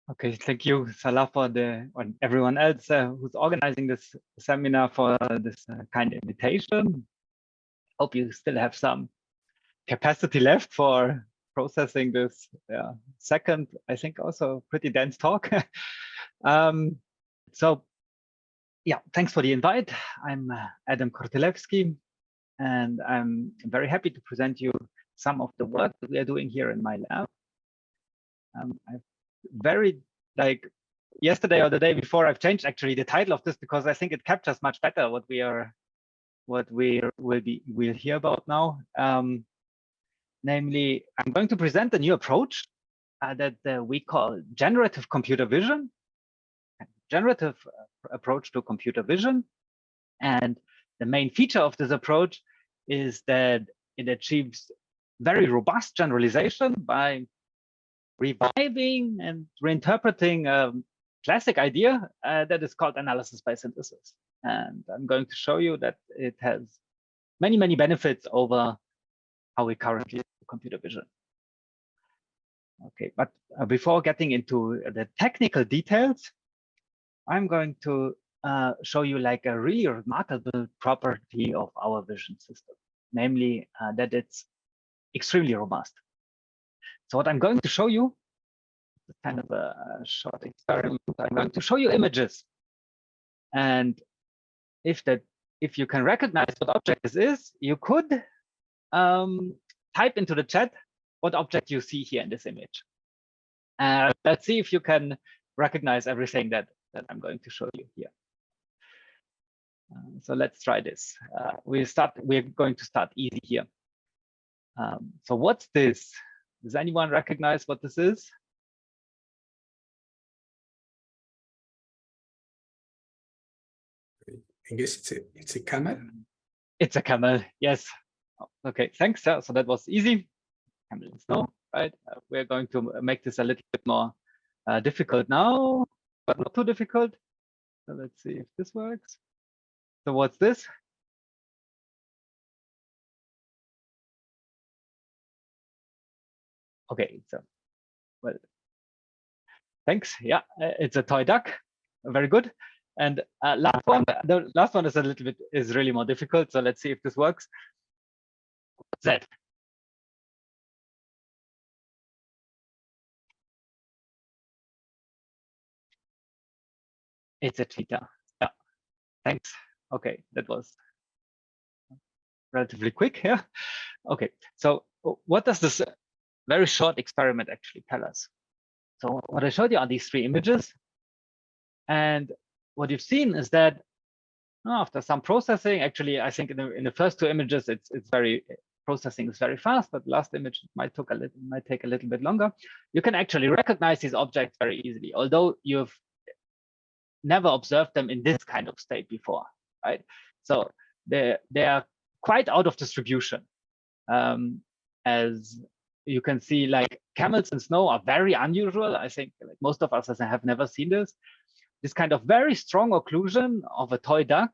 Okay, thank you, Salah, and everyone else who's organizing this seminar for this kind of invitation. Hope you still have some capacity left for processing this second, I think also pretty dense talk. So yeah, thanks for the invite. I'm Adam Kortylewski, and I'm very happy to present you some of the work that we are doing here in my lab. I've very, like yesterday or the day before, I've changed actually the title of this because I think it captures much better what we'll hear about now. Namely, I'm going to present a new approach that we call generative computer vision, generative approach to computer vision. And the main feature of this approach is that it achieves very robust generalization by reviving and reinterpreting a classic idea that is called analysis by synthesis. And I'm going to show you that it has many, many benefits over how we currently do computer vision. Okay, but before getting into the technical details, I'm going to show you like a really remarkable property of our vision system, namely that it's extremely robust. So what I'm going to show you, kind of a short experiment, I'm going to show you images. And if you can recognize what object this is, you could type into the chat what object you see here in this image. Let's see if you can recognize everything that I'm going to show you here. So let's try this. We're going to start easy here. So what's this? Does anyone recognize what this is? I guess it's a camel. It's a camel, yes. Okay, thanks. So that was easy. Camel in snow, right? We're going to make this a little bit more difficult now, but not too difficult. So let's see if this works. So what's this? Okay, so well, thanks. Yeah, it's a toy duck. Very good. And last one, the last one is a little bit is really more difficult. So let's see if this works. What's that? It's a cheetah. Yeah. Thanks. Okay, that was relatively quick. Yeah. Okay. So what does this very short experiment actually tell us? So what I showed you are these three images. And what you've seen is that after some processing, actually, I think in the first two images, it's very processing is very fast, but last image might take a little bit longer. You can actually recognize these objects very easily, although you've never observed them in this kind of state before, right? So they are quite out of distribution. As you can see, like camels in snow are very unusual. I think like most of us have never seen this. This kind of very strong occlusion of a toy duck,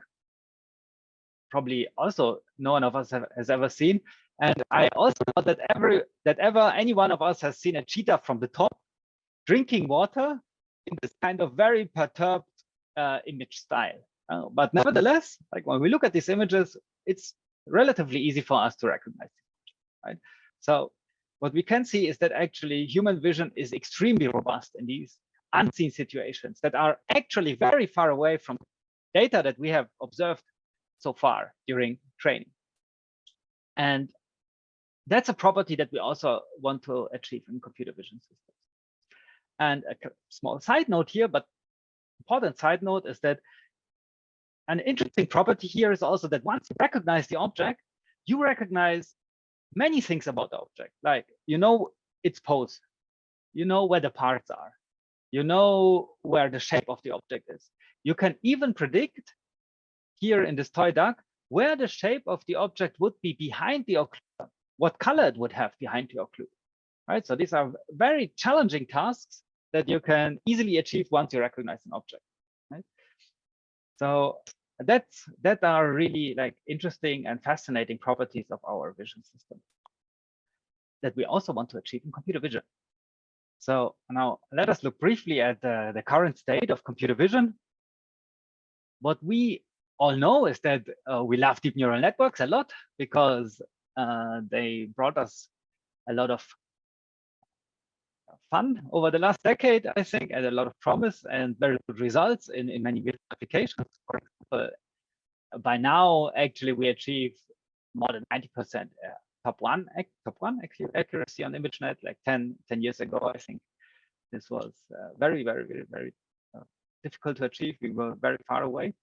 probably also no one of us has ever seen. And I also know that ever any one of us has seen a cheetah from the top drinking water in this kind of very perturbed image style. But nevertheless, like when we look at these images, it's relatively easy for us to recognize it, right? So what we can see is that actually human vision is extremely robust in these unseen situations that are actually very far away from data that we have observed so far during training. And that's a property that we also want to achieve in computer vision systems. And a small side note here, but important side note is that an interesting property here is also that once you recognize the object, you recognize many things about the object, like you know its pose, you know where the parts are, you know where the shape of the object is. You can even predict here in this toy duck where the shape of the object would be behind the occluder, what color it would have behind the occluder, right? So these are very challenging tasks that you can easily achieve once you recognize an object, right? So that are really like interesting and fascinating properties of our vision system that we also want to achieve in computer vision. So now let us look briefly at the current state of computer vision. What we all know is that we love deep neural networks a lot because they brought us a lot of fun over the last decade, I think, and a lot of promise and very good results in many applications. For example, by now, actually, we achieve more than 90% top one accuracy on ImageNet. Like 10 years ago, I think this was very difficult to achieve. We were very far away.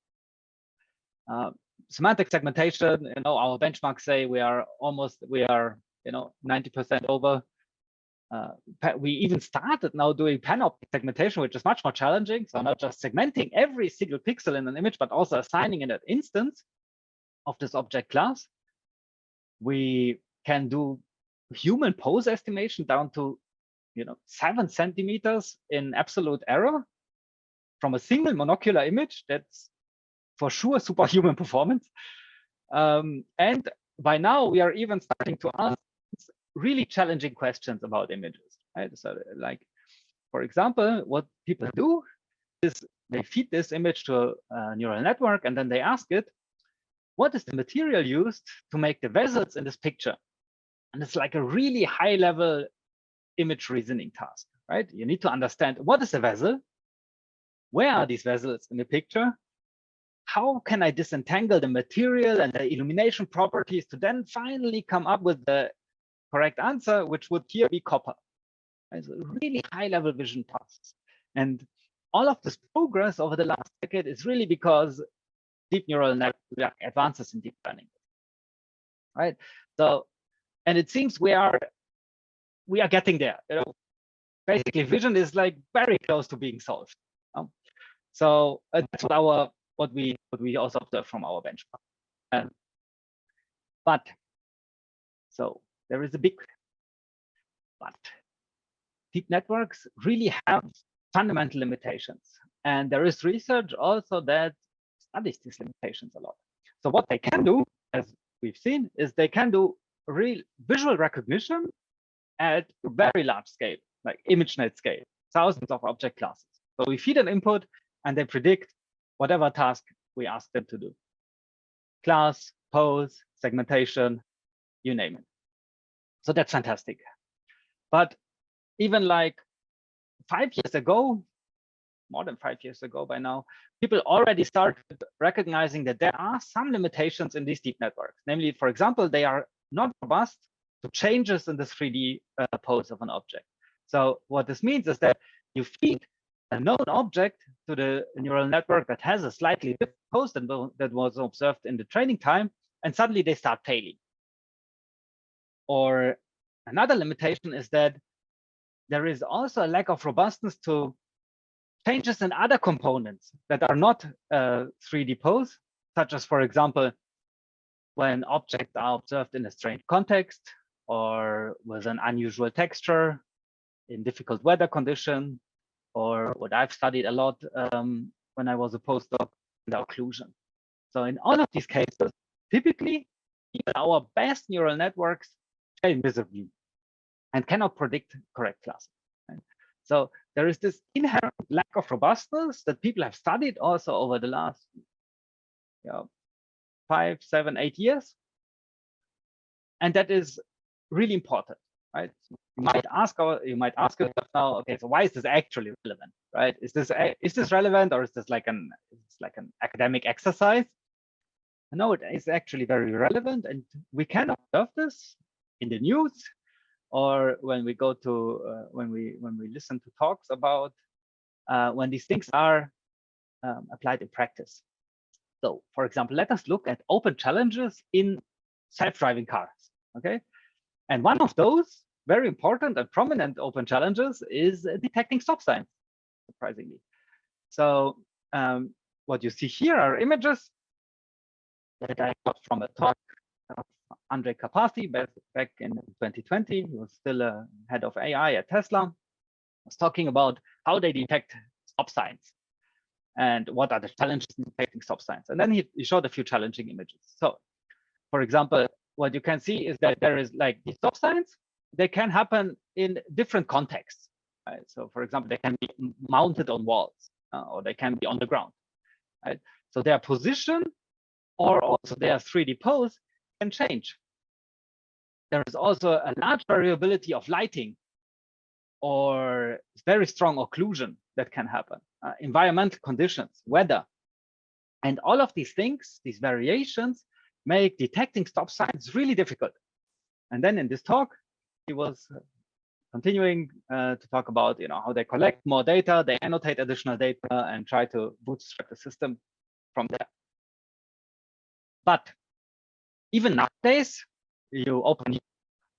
Semantic segmentation, our benchmarks say we are 90% over. We even started now doing panoptic segmentation, which is much more challenging. So not just segmenting every single pixel in an image, but also assigning an instance of this object class. We can do human pose estimation down to 7 centimeters in absolute error from a single monocular image. That's for sure superhuman performance. And by now we are even starting to ask really challenging questions about images, right? So like, for example, what people do is they feed this image to a neural network and then they ask it, what is the material used to make the vessels in this picture? And it's like a really high level image reasoning task, right? You need to understand what is a vessel? Where are these vessels in the picture? How can I disentangle the material and the illumination properties to then finally come up with the correct answer, which would here be copper? Right? So really high level vision tasks. And all of this progress over the last decade is really because deep neural network advances in deep learning, right? So, and it seems we are getting there. Basically, vision is like very close to being solved. So that's what we also observe from our benchmark. But so there is a big but. Deep networks really have fundamental limitations, and there is research also that studies these limitations a lot. So what they can do, as we've seen, is they can do real visual recognition at very large scale, like ImageNet scale, thousands of object classes. So we feed an input and they predict whatever task we ask them to do. Class, pose, segmentation, you name it. So that's fantastic. But even like 5 years ago, more than 5 years ago by now, people already started recognizing that there are some limitations in these deep networks. Namely, for example, they are not robust to changes in the 3D pose of an object. So what this means is that you feed a known object to the neural network that has a slightly different pose than that was observed in the training time, and suddenly they start failing. Or another limitation is that there is also a lack of robustness to changes in other components that are not 3D pose, such as, for example, when objects are observed in a strange context or with an unusual texture in difficult weather condition, or what I've studied a lot when I was a postdoc, the occlusion. So in all of these cases, typically, even our best neural networks fail miserably and cannot predict correct classes. Right? So there is this inherent lack of robustness that people have studied also over the last 5, 7, 8 years. And that is really important, right? You might ask yourself now, okay, so why is this actually relevant, right? Is this relevant, or is this like an academic exercise? No, it is actually very relevant, and we can observe this in the news, or when we go to when we listen to talks about when these things are applied in practice. So, for example, let us look at open challenges in self-driving cars. Okay, and one of those very important and prominent open challenges is detecting stop signs, surprisingly. So what you see here are images that I got from a talk of Andrej Karpathy back in 2020. He was still a head of AI at Tesla. He was talking about how they detect stop signs and what are the challenges in detecting stop signs. And then he showed a few challenging images. So, for example, what you can see is that there is like these stop signs. They can happen in different contexts. Right? So, for example, they can be mounted on walls or they can be on the ground. Right? So their position or also their 3D pose can change. There is also a large variability of lighting or very strong occlusion that can happen. Environmental conditions, weather, and all of these things, these variations, make detecting stop signs really difficult. And then in this talk, he was continuing to talk about how they collect more data, they annotate additional data, and try to bootstrap the system from there. But even nowadays, you open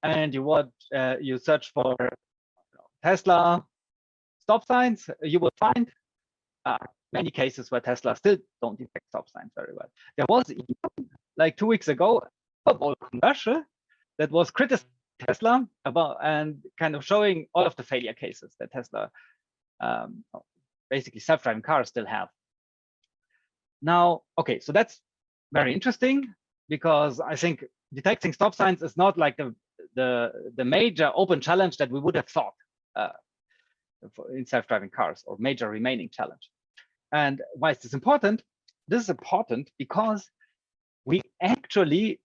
and you search for Tesla stop signs, you will find many cases where Tesla still don't detect stop signs very well. There was even, like 2 weeks ago, a whole commercial that was criticizing Tesla about and kind of showing all of the failure cases that Tesla, basically self-driving cars, still have. Now, okay, so that's very interesting because I think detecting stop signs is not like the major open challenge that we would have thought in self-driving cars, or major remaining challenge. And why is this important? This is important because we actually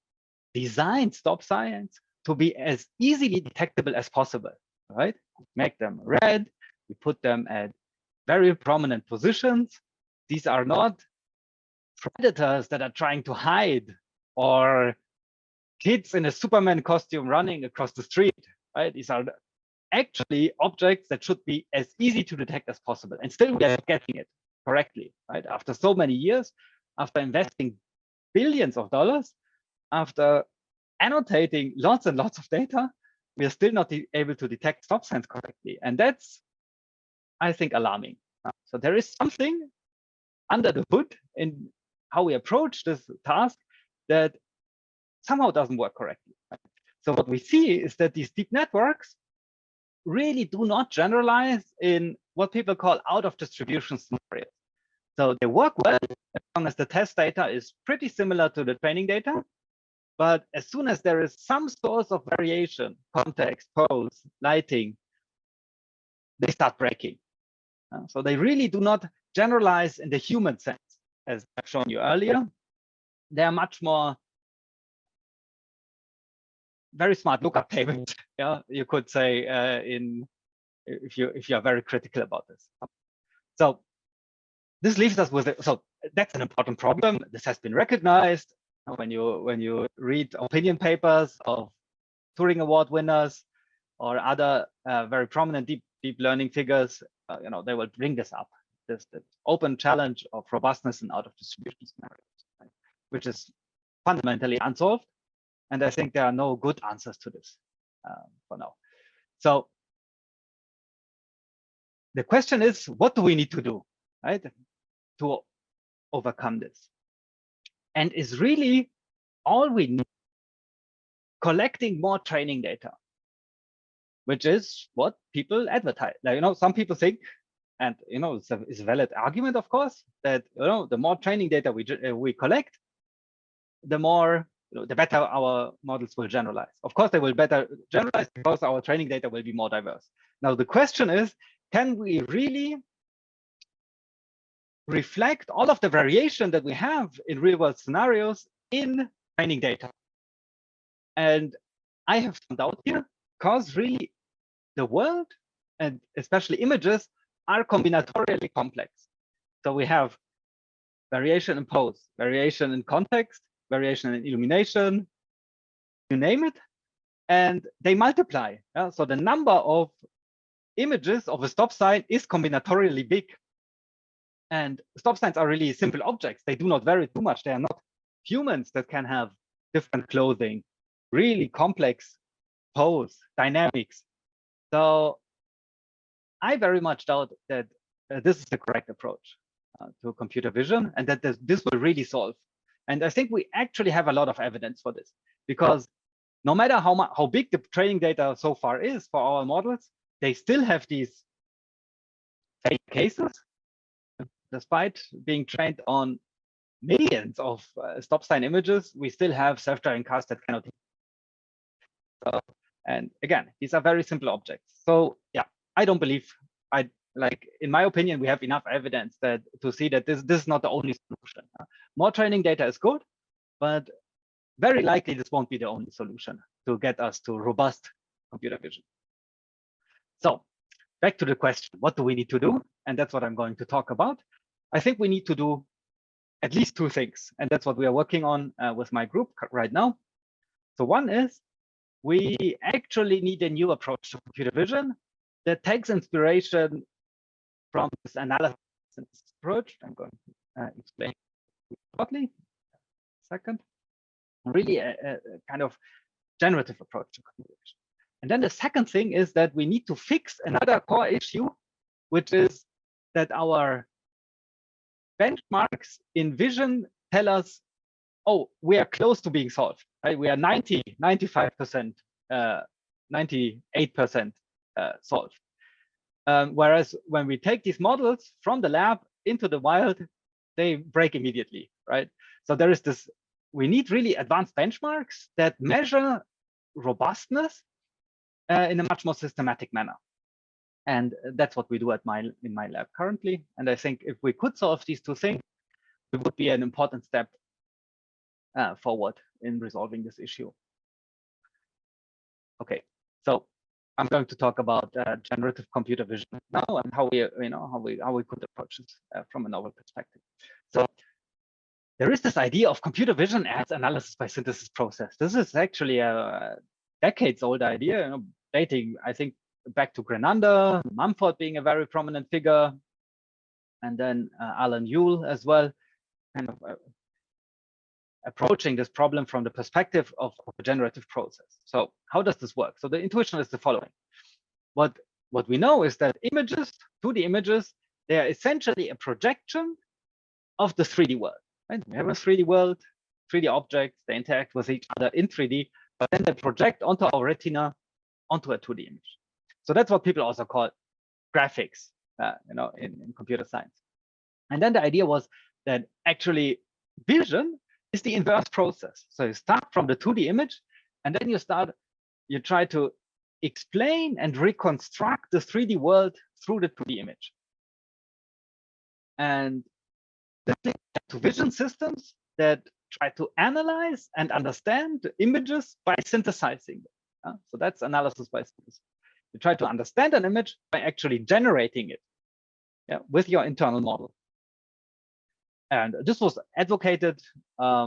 designed stop signs to be as easily detectable as possible, right? Make them red, we put them at very prominent positions. These are not predators that are trying to hide or kids in a Superman costume running across the street, right? These are actually objects that should be as easy to detect as possible. And still we are getting it correctly, right? After so many years, after investing billions of dollars, after annotating lots and lots of data, we are still not able to detect stop signs correctly. And that's, I think, alarming. So there is something under the hood in how we approach this task that somehow doesn't work correctly. Right? So what we see is that these deep networks really do not generalize in what people call out of distribution scenarios. So they work well as long as the test data is pretty similar to the training data, But as soon as there is some source of variation, context, pose, lighting, they start breaking. So they really do not generalize in the human sense, as I've shown you earlier. They are much more very smart lookup tables. Yeah, you could say if you are very critical about this. So this leaves us with it. So that's an important problem. This has been recognized when you read opinion papers of Turing Award winners or other very prominent deep learning figures. They will bring this up. This open challenge of robustness in out of distribution scenarios, right? Which is fundamentally unsolved. And I think there are no good answers to this for now. So the question is, what do we need to do, right, to overcome this? And is really all we need collecting more training data, which is what people advertise. Like, some people think, and it's a valid argument, of course, that the more training data we collect, the more the better our models will generalize. Of course, they will better generalize because our training data will be more diverse. Now, the question is, can we really reflect all of the variation that we have in real-world scenarios in training data? And I have some doubt here, because really the world, and especially images, are combinatorially complex. So we have variation in pose, variation in context, variation in illumination, you name it, and they multiply. Yeah? So the number of images of a stop sign is combinatorially big. And stop signs are really simple objects. They do not vary too much. They are not humans that can have different clothing, really complex pose, dynamics. So I very much doubt that this is the correct approach to computer vision, and that this will really solve. And I think we actually have a lot of evidence for this, because no matter how big the training data so far is for our models, they still have these fake cases. Despite being trained on millions of stop sign images, we still have self-driving cars that cannot. And again, these are very simple objects. So yeah, I don't believe, in my opinion, we have enough evidence to see that this is not the only solution. More training data is good, but very likely this won't be the only solution to get us to robust computer vision. So back to the question, what do we need to do? And that's what I'm going to talk about. I think we need to do at least two things, and that's what we are working on with my group right now. So one is, we actually need a new approach to computer vision that takes inspiration from this analysis approach. I'm going to explain shortly. Second, really a kind of generative approach to computer vision. And then the second thing is that we need to fix another core issue, which is that our benchmarks in vision tell us, oh, we are close to being solved, right? We are 90, 95%, 98% solved. Whereas when we take these models from the lab into the wild, they break immediately, right? So there is this, we need really advanced benchmarks that measure robustness in a much more systematic manner. And that's what we do in my lab currently. And I think if we could solve these two things, it would be an important step forward in resolving this issue. Okay, so I'm going to talk about generative computer vision now and how we could approach this from a novel perspective. So there is this idea of computer vision as analysis by synthesis process. This is actually a decades-old idea, dating, I think, back to Grenander, Mumford being a very prominent figure, and then Alan Yuille as well, kind of approaching this problem from the perspective of a generative process. So how does this work? So the intuition is the following. What we know is that images, 2D images, they are essentially a projection of the 3D world. Right? We have a 3D world, 3D objects, they interact with each other in 3D, but then they project onto our retina, onto a 2D image. So that's what people also call graphics, in computer science. And then the idea was that actually vision is the inverse process. So you start from the 2D image, and then you try to explain and reconstruct the 3D world through the 2D image. And to vision systems that try to analyze and understand images by synthesizing them. So that's analysis by synthesis. You try to understand an image by actually generating it with your internal model. And this was advocated, I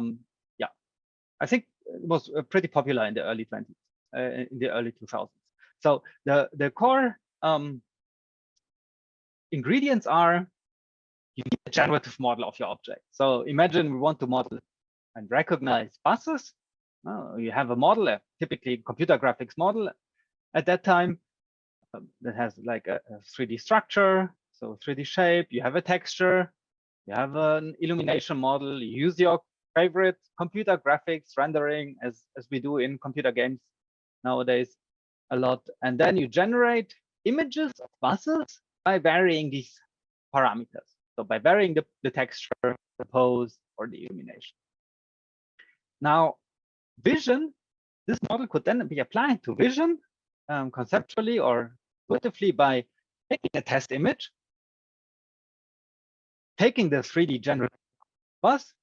think it was pretty popular in the early 20s, in the early 2000s. So the core ingredients are, you need a generative model of your object. So imagine we want to model and recognize buses. You have a model, typically computer graphics model at that time that has like a 3D structure, so 3D shape, you have a texture, you have an illumination model, you use your favorite computer graphics rendering as we do in computer games nowadays a lot. And then you generate images of buses by varying these parameters. So by varying the texture, the pose, or the illumination. Now, vision, this model could then be applied to vision conceptually or intuitively by taking a test image, taking the 3D generated bus,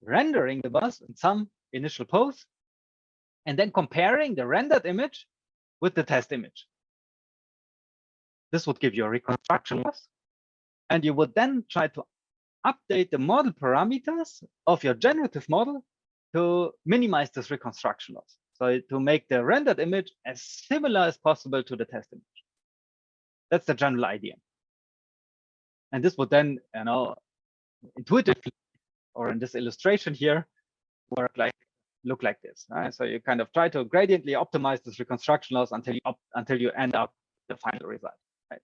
rendering the bus in some initial pose, and then comparing the rendered image with the test image. This would give you a reconstruction loss, and you would then try to update the model parameters of your generative model to minimize this reconstruction loss. So to make the rendered image as similar as possible to the test image. That's the general idea. And this would then, intuitively, or in this illustration here, look like this. Right? So you kind of try to gradiently optimize this reconstruction loss until you end up with the final result. Right?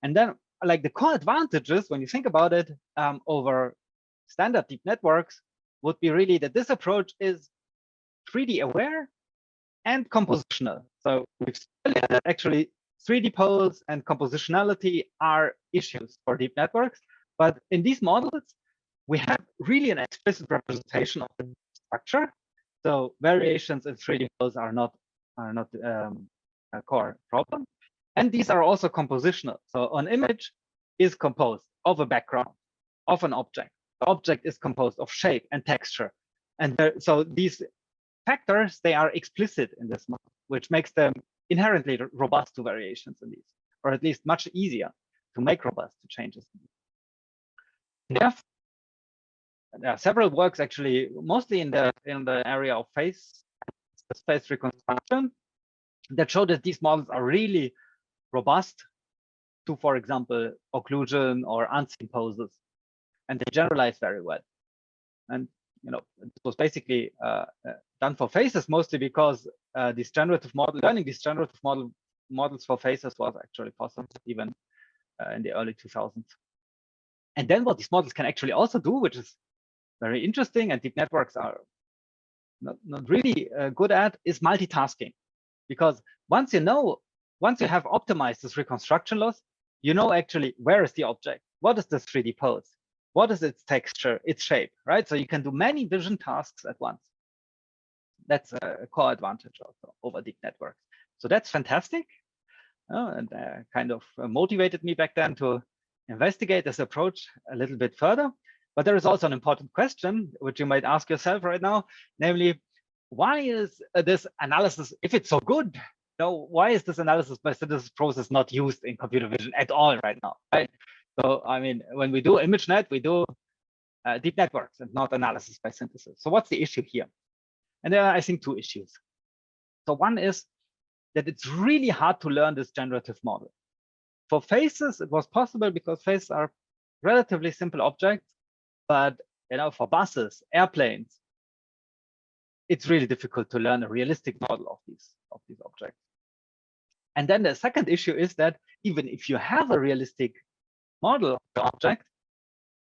And then, like the core advantages, when you think about it, over standard deep networks, would be really that this approach is 3D aware and compositional. So we've studied that actually 3D pose and compositionality are issues for deep networks, but in these models, we have really an explicit representation of the structure. So variations in 3D pose are not a core problem. And these are also compositional. So an image is composed of a background, of an object. The object is composed of shape and texture. And so these factors, they are explicit in this model, which makes them inherently robust to variations in these, or at least much easier to make robust to changes. There are several works actually, mostly in the area of face reconstruction, that show that these models are really robust to, for example, occlusion or unseen poses, and they generalize very well. And it was basically done for faces mostly because learning these generative models for faces was actually possible even in the early 2000s. And then what these models can actually also do, which is very interesting, and deep networks are not really good at, is multitasking. Because once you have optimized this reconstruction loss, you know actually where is the object, what is the 3D pose, what is its texture, its shape, right? So you can do many vision tasks at once. That's a core advantage also over deep networks. So that's fantastic, and kind of motivated me back then to investigate this approach a little bit further. But there is also an important question which you might ask yourself right now, namely, why is this analysis, if it's so good, why is this analysis by synthesis process not used in computer vision at all right now, right? So, I mean, when we do ImageNet, we do deep networks and not analysis by synthesis. So what's the issue here? And there are, I think, two issues. So one is that it's really hard to learn this generative model. For faces, it was possible because faces are relatively simple objects, but for buses, airplanes, it's really difficult to learn a realistic model of these objects. And then the second issue is that even if you have a realistic model of the object,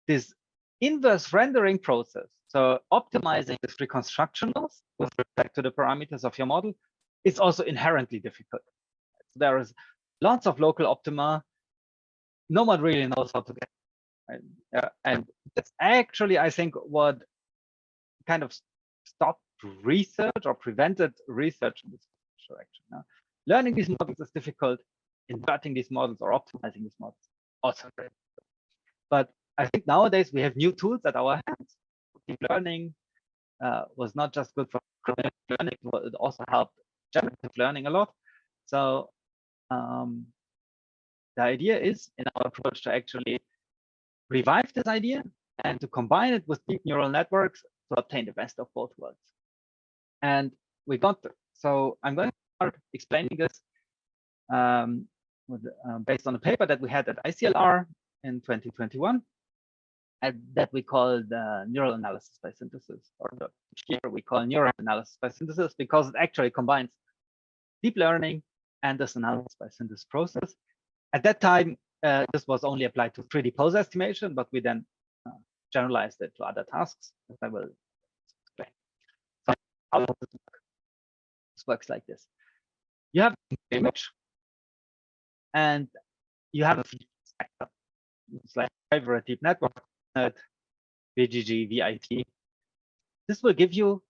this inverse rendering process, so optimizing this reconstruction loss with respect to the parameters of your model, is also inherently difficult. So there is lots of local optima. No one really knows how to get. And that's actually, I think, what kind of stopped research or prevented research in this direction. Now, learning these models is difficult. Inverting these models or optimizing these models also very difficult. But I think nowadays we have new tools at our hands. Deep learning was not just good for learning, it also helped generative learning a lot. So the idea is in our approach to actually revive this idea and to combine it with deep neural networks to obtain the best of both worlds. And we got, so I'm going to start explaining this based on a paper that we had at ICLR in 2021, and that we called neural analysis by synthesis, or here we call neural analysis by synthesis, because it actually combines deep learning and this analysis by synthesis process. At that time, this was only applied to 3D pose estimation, but we then generalized it to other tasks, as I will explain. So how does it work? This works like this. You have an image, and you have a feature vector. It's like favorite deep network, VGG, VIT. This will give you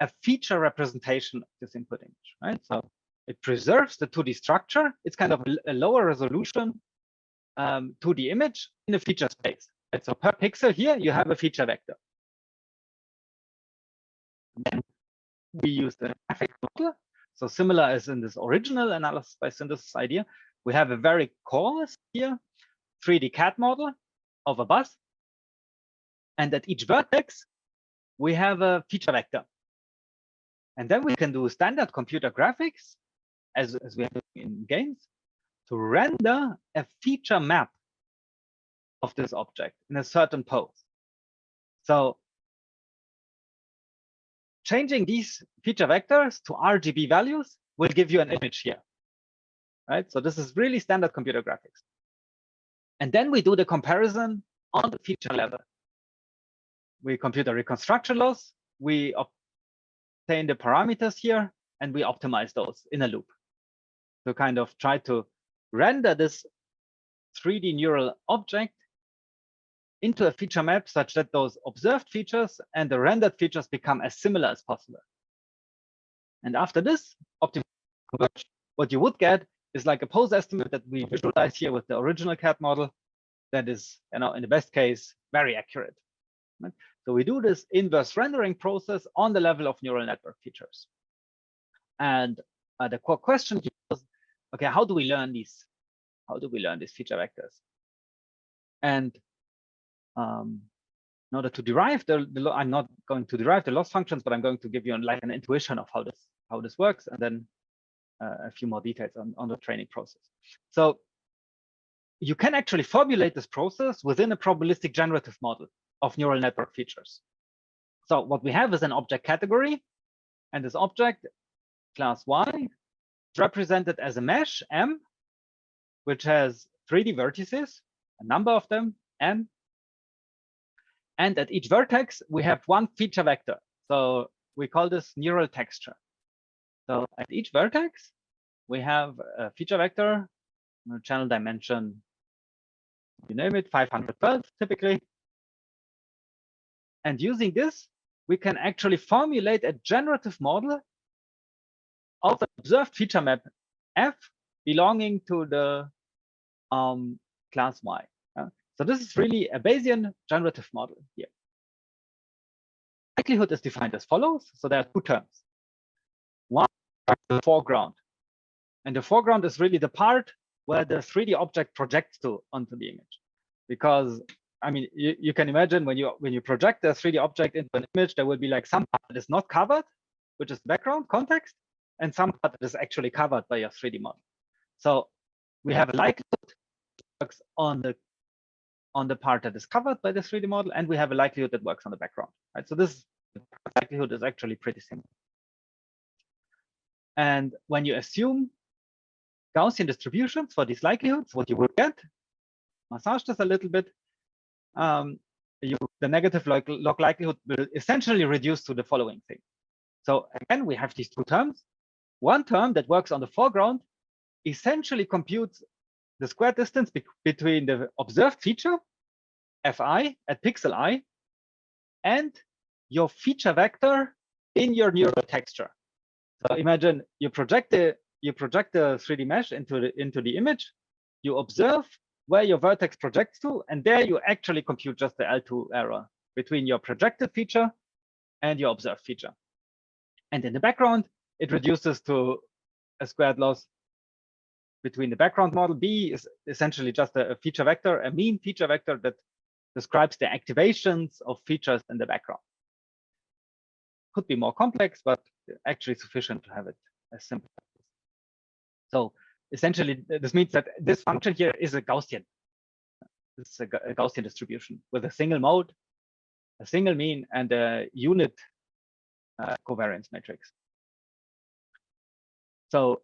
a feature representation of this input image, right? So it preserves the 2D structure. It's kind of a lower resolution 2D image in a feature space. Right? So per pixel here, you have a feature vector. Then we use the graphic model. So similar as in this original analysis by synthesis idea, we have a very coarse here 3D CAD model of a bus. And at each vertex, we have a feature vector. And then we can do standard computer graphics, as we have in games, to render a feature map of this object in a certain pose. So changing these feature vectors to RGB values will give you an image here, right? So this is really standard computer graphics. And then we do the comparison on the feature level. We compute a reconstruction loss, we obtain the parameters here, and we optimize those in a loop to kind of try to render this 3D neural object into a feature map such that those observed features and the rendered features become as similar as possible. And after this optimization, what you would get is like a pose estimate that we visualize here with the original CAD model that is, in the best case, very accurate. Right? So we do this inverse rendering process on the level of neural network features. And the core question is, okay, how do we learn these? How do we learn these feature vectors? And in order to derive I'm not going to derive the loss functions, but I'm going to give you like an intuition of how this works, and then a few more details on the training process. So you can actually formulate this process within a probabilistic generative model of neural network features. So what we have is an object category, and this object, class Y, is represented as a mesh M, which has 3D vertices, a number of them, M. And at each vertex, we have one feature vector. So we call this neural texture. So at each vertex, we have a feature vector, channel dimension, you name it, 512 typically. And using this, we can actually formulate a generative model of the observed feature map F belonging to the class Y. So this is really a Bayesian generative model here. Likelihood is defined as follows. So there are two terms. One, the foreground. And the foreground is really the part where the 3D object projects onto the image. Because I mean, you can imagine when you project a 3D object into an image, there will be like some part that is not covered, which is background context, and some part that is actually covered by your 3D model. So we have a likelihood that works on the part that is covered by the 3D model, and we have a likelihood that works on the background. Right? So this likelihood is actually pretty simple. And when you assume Gaussian distributions for these likelihoods, what you would get, massage this a little bit, the negative log likelihood will essentially reduce to the following thing. So again, we have these two terms. One term that works on the foreground essentially computes the square distance between the observed feature, Fi, at pixel I, and your feature vector in your neural texture. So imagine you project the 3D mesh into the image, you observe where your vertex projects to, and there you actually compute just the L2 error between your projected feature and your observed feature. And in the background, it reduces to a squared loss between the background model. B is essentially just a feature vector, a mean feature vector that describes the activations of features in the background. Could be more complex, but actually sufficient to have it as simple as this. So essentially, this means that this function here is a Gaussian. This is a Gaussian distribution with a single mode, a single mean, and a unit covariance matrix. So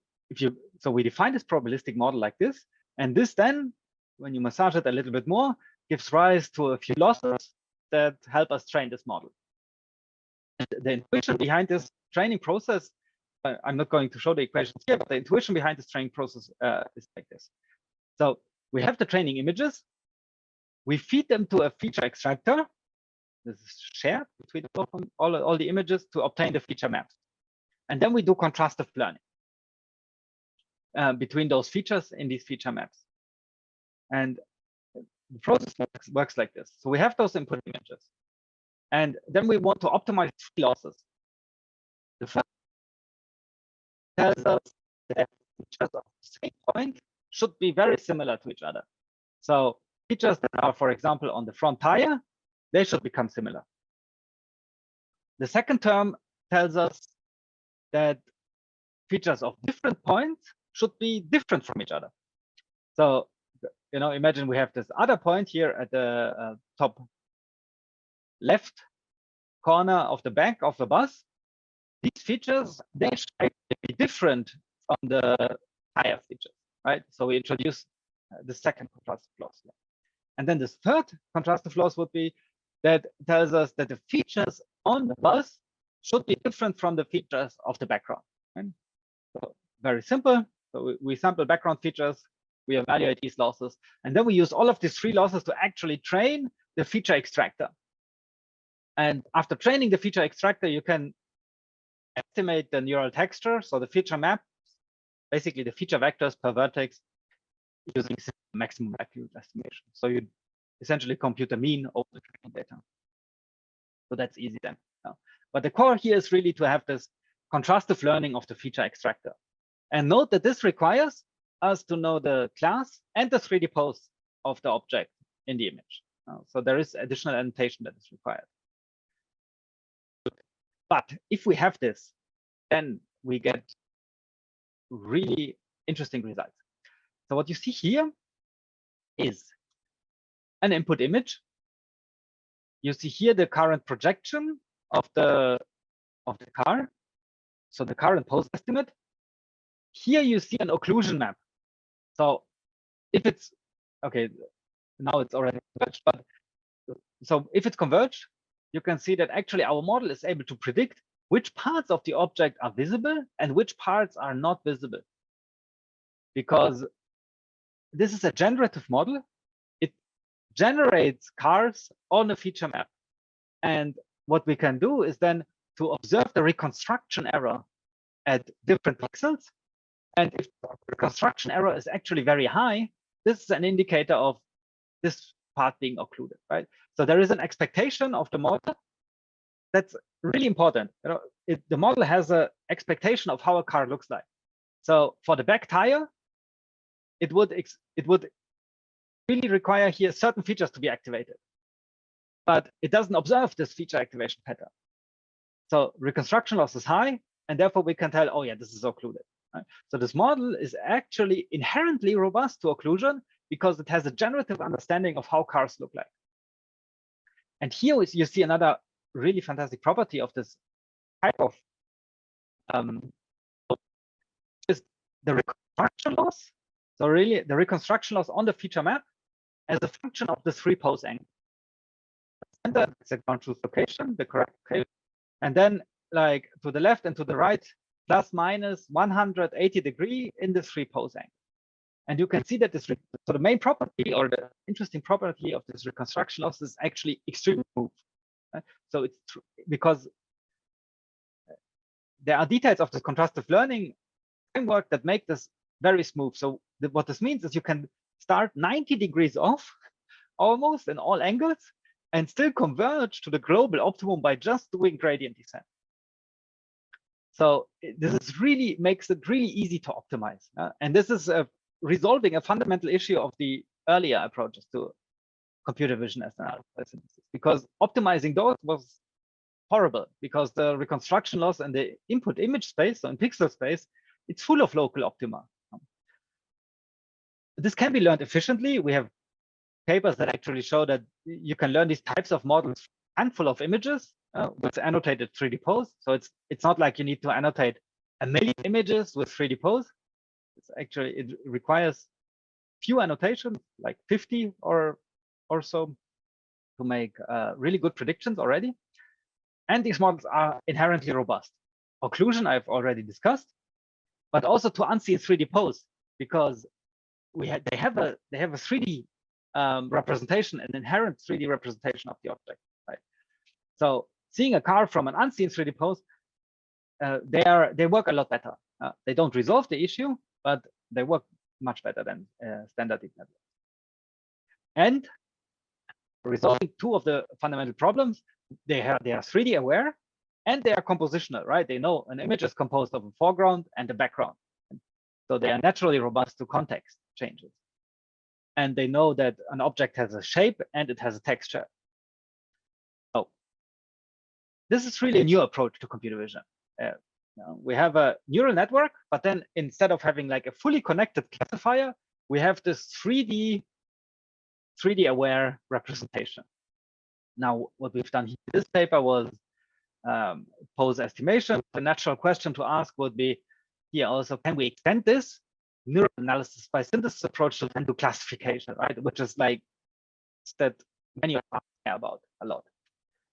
we define this probabilistic model like this, and this then, when you massage it a little bit more, gives rise to a few losses that help us train this model. And the intuition behind this training process, I'm not going to show the equations here, but the intuition behind this training process is like this. So we have the training images, we feed them to a feature extractor. This is shared between all the images to obtain the feature maps. And then we do contrastive learning between those features in these feature maps. And the process works like this. So we have those input images. And then we want to optimize three losses. The first tells us that features of the same point should be very similar to each other. So features that are, for example, on the front tire, they should become similar. The second term tells us that features of different points should be different from each other. So, imagine we have this other point here at the top left corner of the back of the bus. These features, they should be different from the tire features, right? So we introduce the second contrastive loss. And then this third contrastive loss would be that tells us that the features on the bus should be different from the features of the background. Right? So very simple. So we sample background features, we evaluate these losses, and then we use all of these three losses to actually train the feature extractor. And after training the feature extractor, you can estimate the neural texture, so the feature maps, basically the feature vectors per vertex, using maximum likelihood estimation. So you essentially compute the mean over the training data. So that's easy then. But the core here is really to have this contrastive learning of the feature extractor. And note that this requires us to know the class and the 3D pose of the object in the image. So there is additional annotation that is required. But if we have this, then we get really interesting results. So what you see here is an input image. You see here the current projection of the car. So the current pose estimate. Here you see an occlusion map. So if it's okay, now it's already converged, but so if it's converged, you can see that actually our model is able to predict which parts of the object are visible and which parts are not visible. Because this is a generative model. It generates cars on a feature map. And what we can do is then to observe the reconstruction error at different pixels. And if the reconstruction error is actually very high, this is an indicator of this part being occluded, right? So there is an expectation of the model that's really important. The model has an expectation of how a car looks like. So for the back tire, it would really require here certain features to be activated, but it doesn't observe this feature activation pattern. So reconstruction loss is high, and therefore we can tell, oh yeah, this is occluded. Right? So this model is actually inherently robust to occlusion because it has a generative understanding of how cars look like. And here you see another really fantastic property of this type of is the reconstruction loss. So really the reconstruction loss on the feature map as a function of the 3 pose angle. Center is a ground truth location, the correct location. And then like to the left and to the right, plus minus 180 degree in the 3 pose angle. And you can see that this, so the main property or the interesting property of this reconstruction loss is actually extremely smooth. So it's because there are details of the contrastive learning framework that make this very smooth. So what this means is you can start 90 degrees off almost in all angles and still converge to the global optimum by just doing gradient descent. So this is really makes it really easy to optimize. And this is resolving a fundamental issue of the earlier approaches to computer vision as analysis, because optimizing those was horrible because the reconstruction loss and the input image space, so in pixel space, it's full of local optima. This can be learned efficiently. We have papers that actually show that you can learn these types of models from a handful of images with annotated 3D pose. So it's not like you need to annotate 1 million images with 3D pose. It's actually, it requires few annotations, like 50 or so, to make really good predictions already. And these models are inherently robust. Occlusion I've already discussed, but also to unseen 3D pose, because they have a 3D representation, an inherent 3D representation of the object, right? So seeing a car from an unseen 3D pose, they work a lot better. They don't resolve the issue, but they work much better than standard deep networks. And resolving two of the fundamental problems, they are 3D aware and they are compositional, right? They know an image is composed of a foreground and a background. So they are naturally robust to context changes. And they know that an object has a shape and it has a texture. So this is really a new approach to computer vision. We have a neural network, but then instead of having like a fully connected classifier, we have this 3D aware representation. Now, what we've done here in this paper was pose estimation. The natural question to ask would be here also, can we extend this neural analysis by synthesis approach to then do classification, right? Which is like that many of us care about a lot.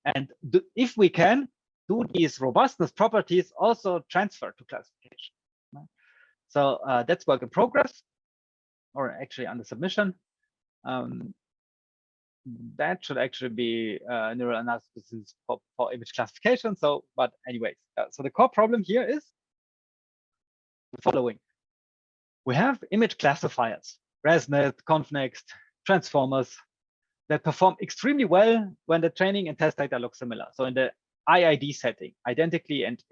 And if we can, do these robustness properties also transfer to classification? So that's work in progress, or actually under submission. That should actually be neural analysis for image classification. So, but anyways, so the core problem here is the following. We have image classifiers, ResNet, ConvNext, transformers that perform extremely well when the training and test data look similar. So in the IID setting, identically and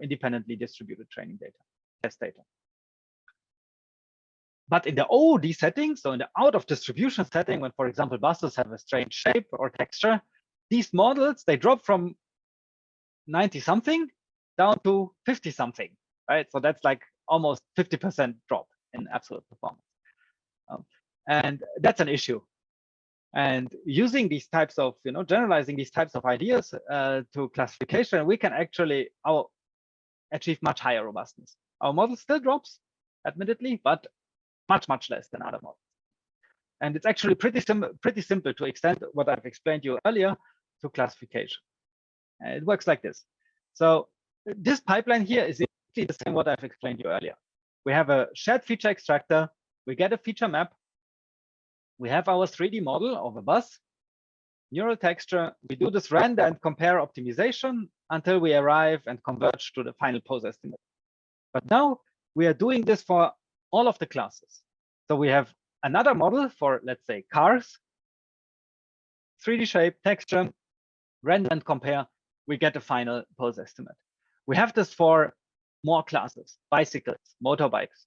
independently distributed training data, test data. But in the OOD setting, so in the out of distribution setting, when, for example, buses have a strange shape or texture, these models, they drop from 90 something down to 50 something, right? So that's like almost 50% drop in absolute performance. And that's an issue. And using these types of, generalizing these types of ideas to classification, we can actually achieve much higher robustness. Our model still drops, admittedly, but much less than other models. And it's actually pretty simple to extend what I've explained to you earlier to classification. It works like this. So this pipeline here is exactly the same what I've explained to you earlier. We have a shared feature extractor. We get a feature map. We have our 3D model of a bus, neural texture. We do this render and compare optimization until we arrive and converge to the final pose estimate. But now we are doing this for all of the classes. So we have another model for, let's say, cars, 3D shape, texture, render and compare. We get a final pose estimate. We have this for more classes, bicycles, motorbikes.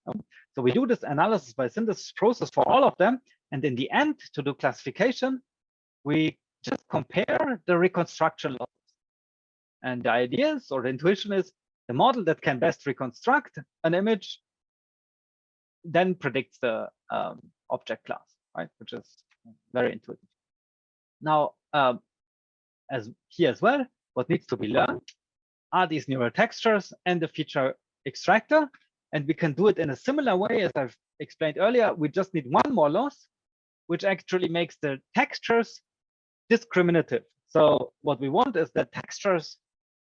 So we do this analysis by synthesis process for all of them. And in the end, to do classification, we just compare the reconstruction losses. And the idea is, or the intuition is, the model that can best reconstruct an image then predicts the object class, right? Which is very intuitive. Now, as here as well, what needs to be learned are these neural textures and the feature extractor. And we can do it in a similar way as I've explained earlier. We just need one more loss, which actually makes the textures discriminative. So what we want is that textures,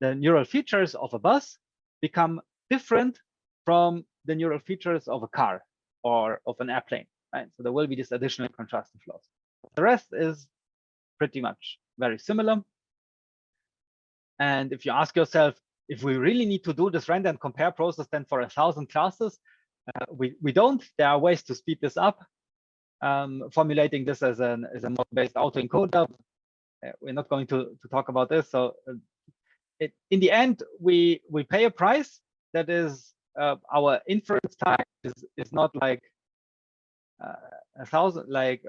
the neural features of a bus, become different from the neural features of a car or of an airplane, right? So there will be this additional contrastive loss. The rest is pretty much very similar. And if you ask yourself, if we really need to do this render and compare process then for 1,000 classes, we don't. There are ways to speed this up. Formulating this as a model-based autoencoder. We're not going to talk about this. So in the end, we pay a price that is our inference time is not like 1,000, like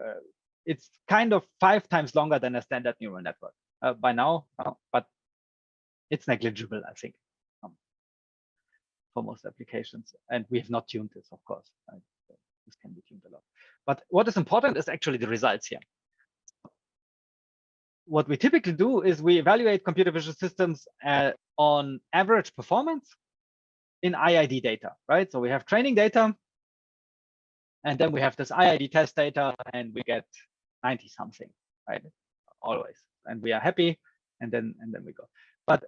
it's kind of 5 times longer than a standard neural network by now, but it's negligible, I think, for most applications. And we have not tuned this, of course. This can be tuned a lot. But what is important is actually the results here. What we typically do is we evaluate computer vision systems on average performance in IID data, right? So we have training data, and then we have this IID test data, and we get 90 something, right? Always, and we are happy, and then we go. But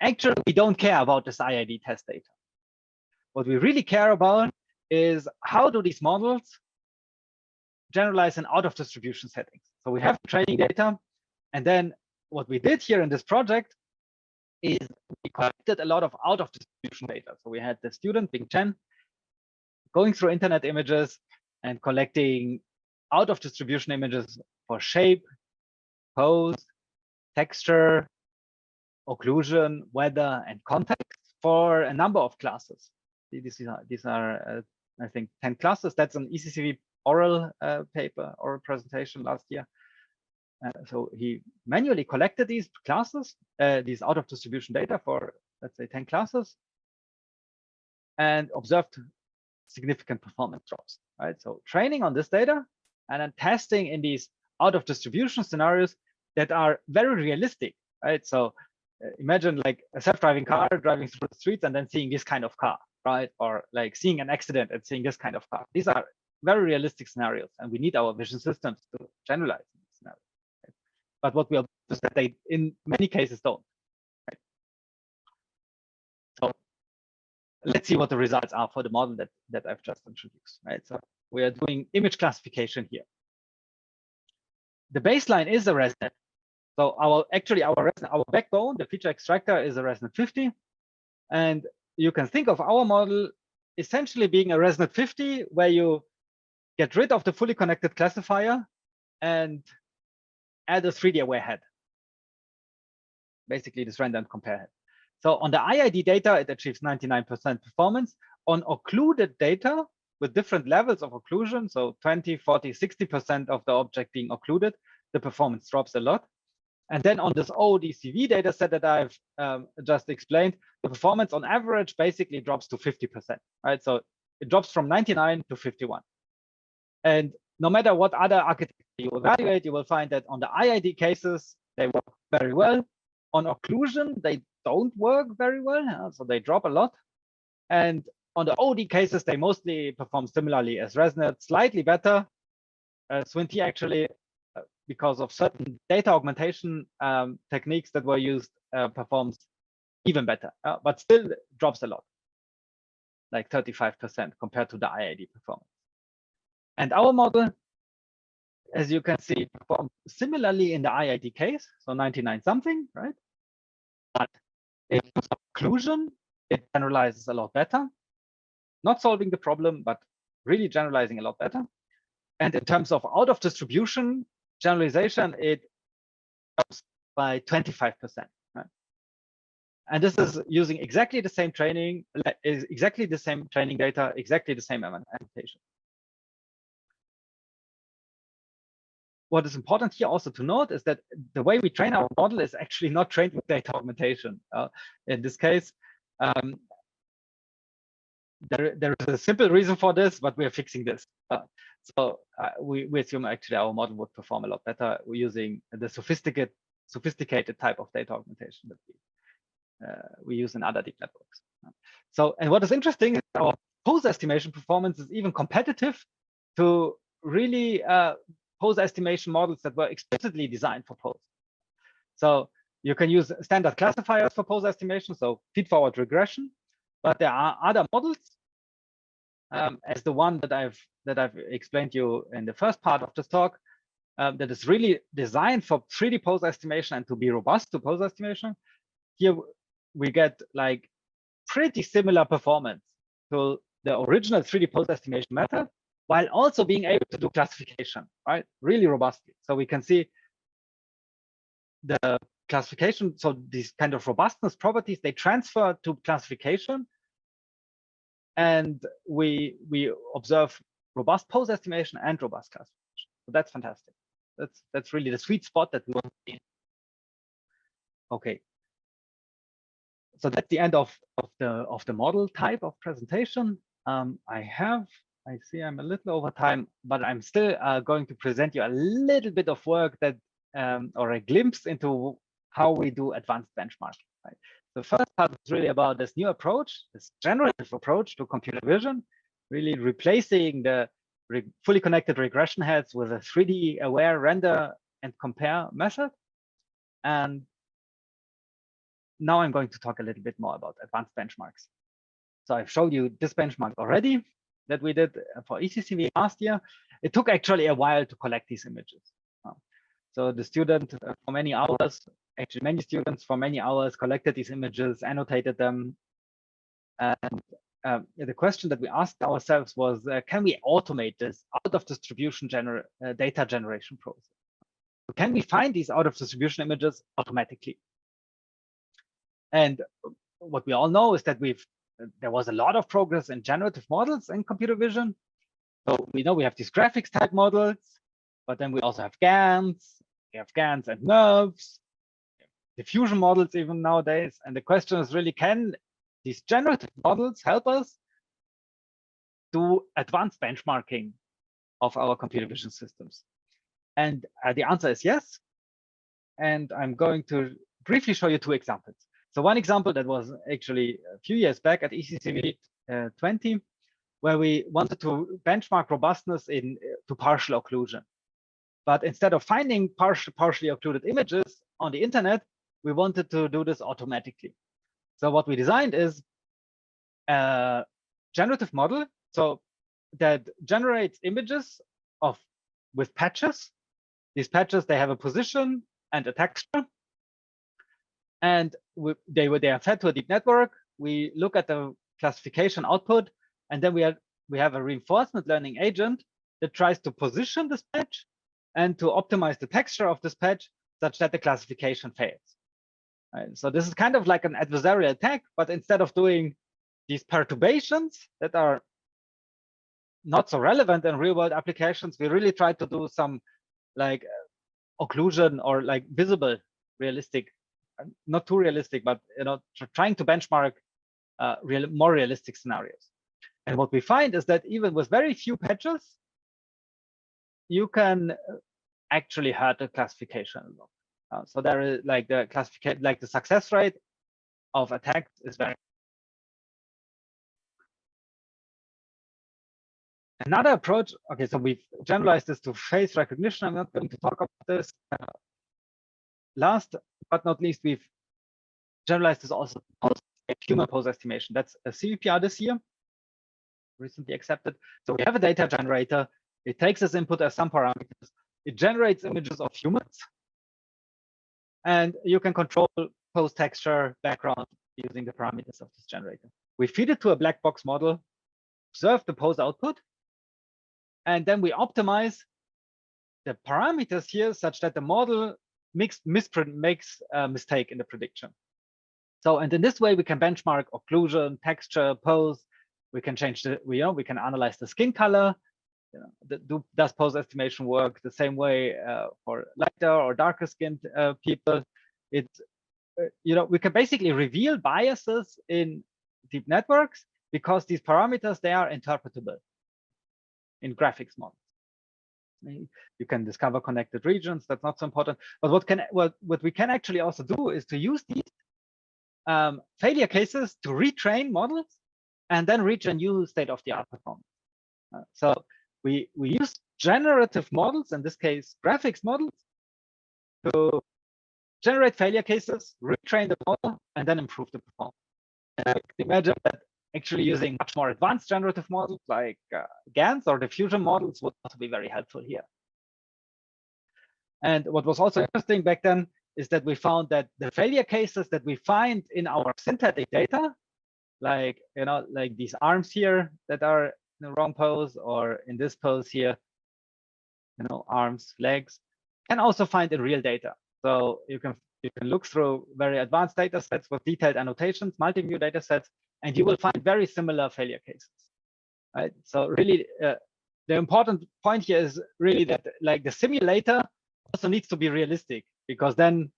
actually, we don't care about this IID test data. What we really care about is how do these models generalize in out of distribution settings. So we have training data, and then what we did here in this project is we collected a lot of out of distribution data. So we had the student Bing Chen going through internet images and collecting out of distribution images for shape, pose, texture, occlusion, weather, and context for a number of classes. These are I think 10 classes. That's an ECCV oral paper, oral presentation last year. So he manually collected these classes, these out of distribution data for, let's say, 10 classes, and observed significant performance drops, right? So training on this data and then testing in these out of distribution scenarios that are very realistic, right? So imagine like a self-driving car driving through the streets and then seeing this kind of car, right? Or like seeing an accident and seeing this kind of car. These are very realistic scenarios, and we need our vision systems to generalize these scenarios. Right? But what we observe is that they, in many cases, don't. Right? So let's see what the results are for the model that I've just introduced. Right? So we are doing image classification here. The baseline is a ResNet. So our backbone, the feature extractor, is a ResNet 50, and you can think of our model essentially being a ResNet 50, where you get rid of the fully connected classifier and add a 3D aware head. Basically, this render and compare head. So on the IID data, it achieves 99% performance. On occluded data with different levels of occlusion, so 20, 40, 60% of the object being occluded, the performance drops a lot. And then on this ODCV data set that I've just explained, the performance on average basically drops to 50%, right? So it drops from 99 to 51. And no matter what other architecture you evaluate, you will find that on the IID cases, they work very well. On occlusion, they don't work very well, so they drop a lot. And on the OD cases, they mostly perform similarly as ResNet, slightly better. SwinT actually, because of certain data augmentation techniques that were used, performs even better, but still drops a lot, like 35% compared to the IID performance. And our model, as you can see, performs similarly in the IID case, so 99 something, right? But in terms of occlusion, it generalizes a lot better. Not solving the problem, but really generalizing a lot better. And in terms of out of distribution generalization, it drops by 25%. Right? And this is using exactly the same training, exactly the same training data, exactly the same annotation. What is important here also to note is that the way we train our model is actually not trained with data augmentation. In this case, there is a simple reason for this, but we are fixing this. So we assume actually our model would perform a lot better using the sophisticated type of data augmentation that we use in other deep networks. So, and what is interesting is our pose estimation performance is even competitive to really pose estimation models that were explicitly designed for pose. So you can use standard classifiers for pose estimation, so feed-forward regression, but there are other models, as the one that I've explained to you in the first part of this talk, that is really designed for 3D pose estimation and to be robust to pose estimation. Here we get like pretty similar performance to the original 3D pose estimation method, while also being able to do classification, right? Really robustly. So we can see the classification. So these kind of robustness properties, they transfer to classification. And we observe robust pose estimation and robust classification. So that's fantastic. That's really the sweet spot that we want to be in. Okay. So that's the end of the model type of presentation. I see I'm a little over time, but I'm still going to present you a little bit of work that or a glimpse into how we do advanced benchmarking. Right? The first part is really about this new approach, this generative approach to computer vision, really replacing the fully connected regression heads with a 3D aware render and compare method. And now I'm going to talk a little bit more about advanced benchmarks. So I've showed you this benchmark already that we did for ECCV last year. It took actually a while to collect these images. So the student for many hours, actually many students for many hours collected these images, annotated them. And the question that we asked ourselves was, can we automate this out of distribution data generation process? Can we find these out of distribution images automatically? And what we all know is that there was a lot of progress in generative models in computer vision. So we know we have these graphics type models, but then we also have GANs. We have GANs and NURBS, diffusion models even nowadays. And the question is really, can these generative models help us do advanced benchmarking of our computer vision systems? And the answer is yes. And I'm going to briefly show you two examples. So one example that was actually a few years back at ECCV 20, where we wanted to benchmark robustness to partial occlusion. But instead of finding partially occluded images on the internet, we wanted to do this automatically. So what we designed is a generative model, so that generates images with patches. These patches, they have a position and a texture, and they are fed to a deep network. We look at the classification output, and then we have a reinforcement learning agent that tries to position this patch and to optimize the texture of this patch such that the classification fails. Right? So this is kind of like an adversarial attack, but instead of doing these perturbations that are not so relevant in real world applications, we really try to do some like occlusion or like visible, realistic, not too realistic, but trying to benchmark more realistic scenarios. And what we find is that even with very few patches, you can actually hurt the classification a lot. So there is like the success rate of attacks is very. Another approach, okay, so we've generalized this to face recognition. I'm not going to talk about this. Last but not least, we've generalized this also to human pose estimation. That's a CVPR this year, recently accepted. So we have a data generator. It takes as input as some parameters. It generates images of humans. And you can control pose texture, background using the parameters of this generator. We feed it to a black box model, observe the pose output, and then we optimize the parameters here such that the model makes a mistake in the prediction. So, and in this way, we can benchmark occlusion, texture, pose. We can change we can analyze the skin color. Does pose estimation work the same way for lighter or darker skinned people? We can basically reveal biases in deep networks because these parameters, they are interpretable in graphics models. You can discover connected regions. That's not so important. But what we can actually also do is to use these failure cases to retrain models and then reach a new state-of-the-art performance. So we use generative models, in this case, graphics models, to generate failure cases, retrain the model, and then improve the performance. And imagine that actually using much more advanced generative models like GANs or diffusion models would also be very helpful here. And what was also interesting back then is that we found that the failure cases that we find in our synthetic data, like, like these arms here that are in the wrong pose, or in this pose here, arms, legs, can also find in real data. So you can look through very advanced data sets with detailed annotations, multi-view data sets, and you will find very similar failure cases, right? So really, the important point here is really that like the simulator also needs to be realistic, because then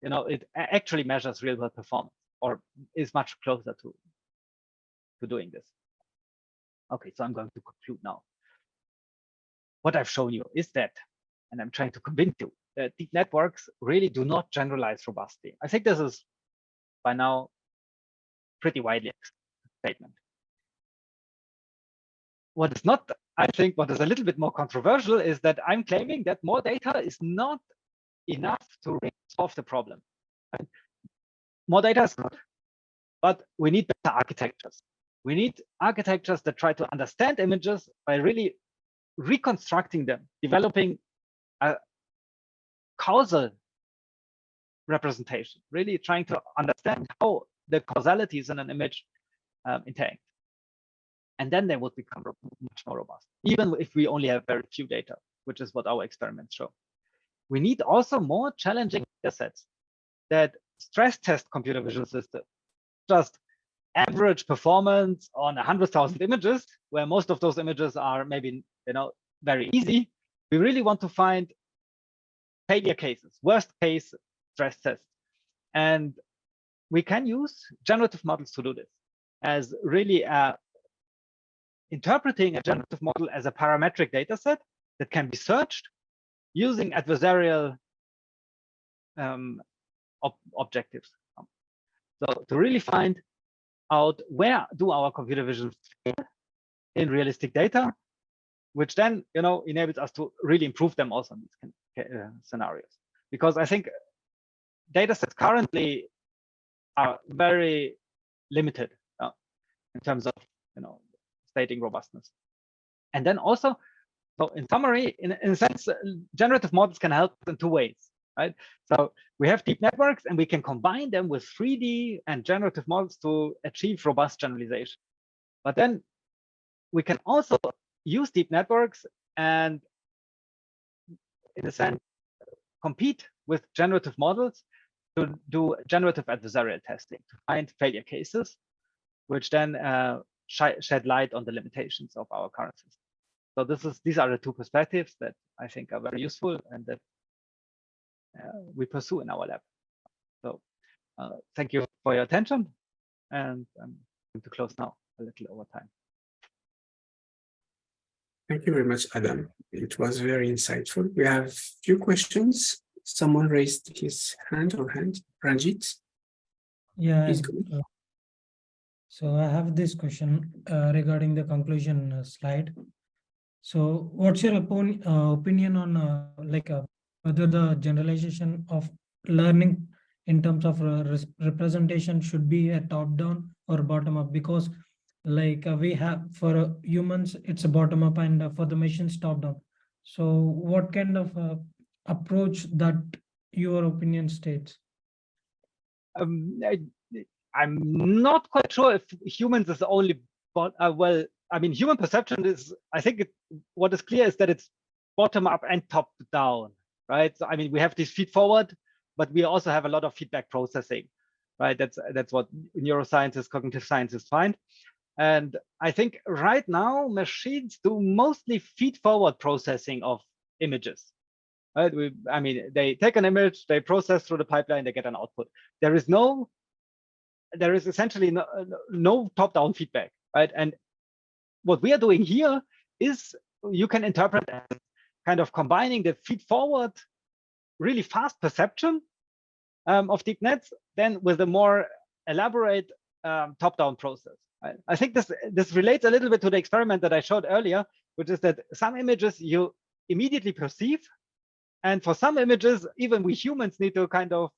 it actually measures real world performance, or is much closer to doing this. Okay, so I'm going to conclude now. What I've shown you is that, and I'm trying to convince you, that deep networks really do not generalize robustly. I think this is by now pretty widely accepted statement. What is not, I think, what is a little bit more controversial is that I'm claiming that more data is not enough to solve the problem. Right? More data is good, but we need better architectures. We need architectures that try to understand images by really reconstructing them, developing a causal representation, really trying to understand how the causalities in an image interact. And then they would become much more robust, even if we only have very few data, which is what our experiments show. We need also more challenging data sets that stress test computer vision systems. Just average performance on 100,000 images, where most of those images are maybe very easy. We really want to find failure cases, worst case stress tests. And we can use generative models to do this, as really interpreting a generative model as a parametric data set that can be searched using adversarial objectives. So to really find out where do our computer vision fail in realistic data, which then enables us to really improve them also in these scenarios. Because I think data sets currently are very limited in terms of stating robustness. And then also, so in summary, in a sense, generative models can help in two ways, right? So we have deep networks, and we can combine them with 3D and generative models to achieve robust generalization. But then we can also use deep networks and, in a sense, compete with generative models to do generative adversarial testing to find failure cases, which then shed light on the limitations of our current system. So these are the two perspectives that I think are very useful and that we pursue in our lab. So thank you for your attention, and I'm going to close now a little over time. Thank you very much, Adam. It was very insightful. We have a few questions. Someone raised his hand or hand. Ranjit? Yeah. Please go. So I have this question regarding the conclusion slide. So what's your opinion on whether the generalization of learning in terms of representation should be a top-down or bottom-up? Because we have, for humans, it's a bottom-up, and for the machines, top-down. So what kind of approach that your opinion states? I'm not quite sure if humans is the only, well, I mean, human perception is, I think what is clear is that it's bottom up and top down, right? So, I mean, we have this feed forward, but we also have a lot of feedback processing, right? That's what neuroscientists, cognitive scientists find. And I think right now machines do mostly feed forward processing of images, right? I mean, they take an image, they process through the pipeline, they get an output. There is essentially no top-down feedback, right? And what we are doing here is you can interpret as kind of combining the feed-forward, really fast perception of deep nets, then with a more elaborate top-down process. Right? I think this relates a little bit to the experiment that I showed earlier, which is that some images you immediately perceive, and for some images, even we humans need to kind of,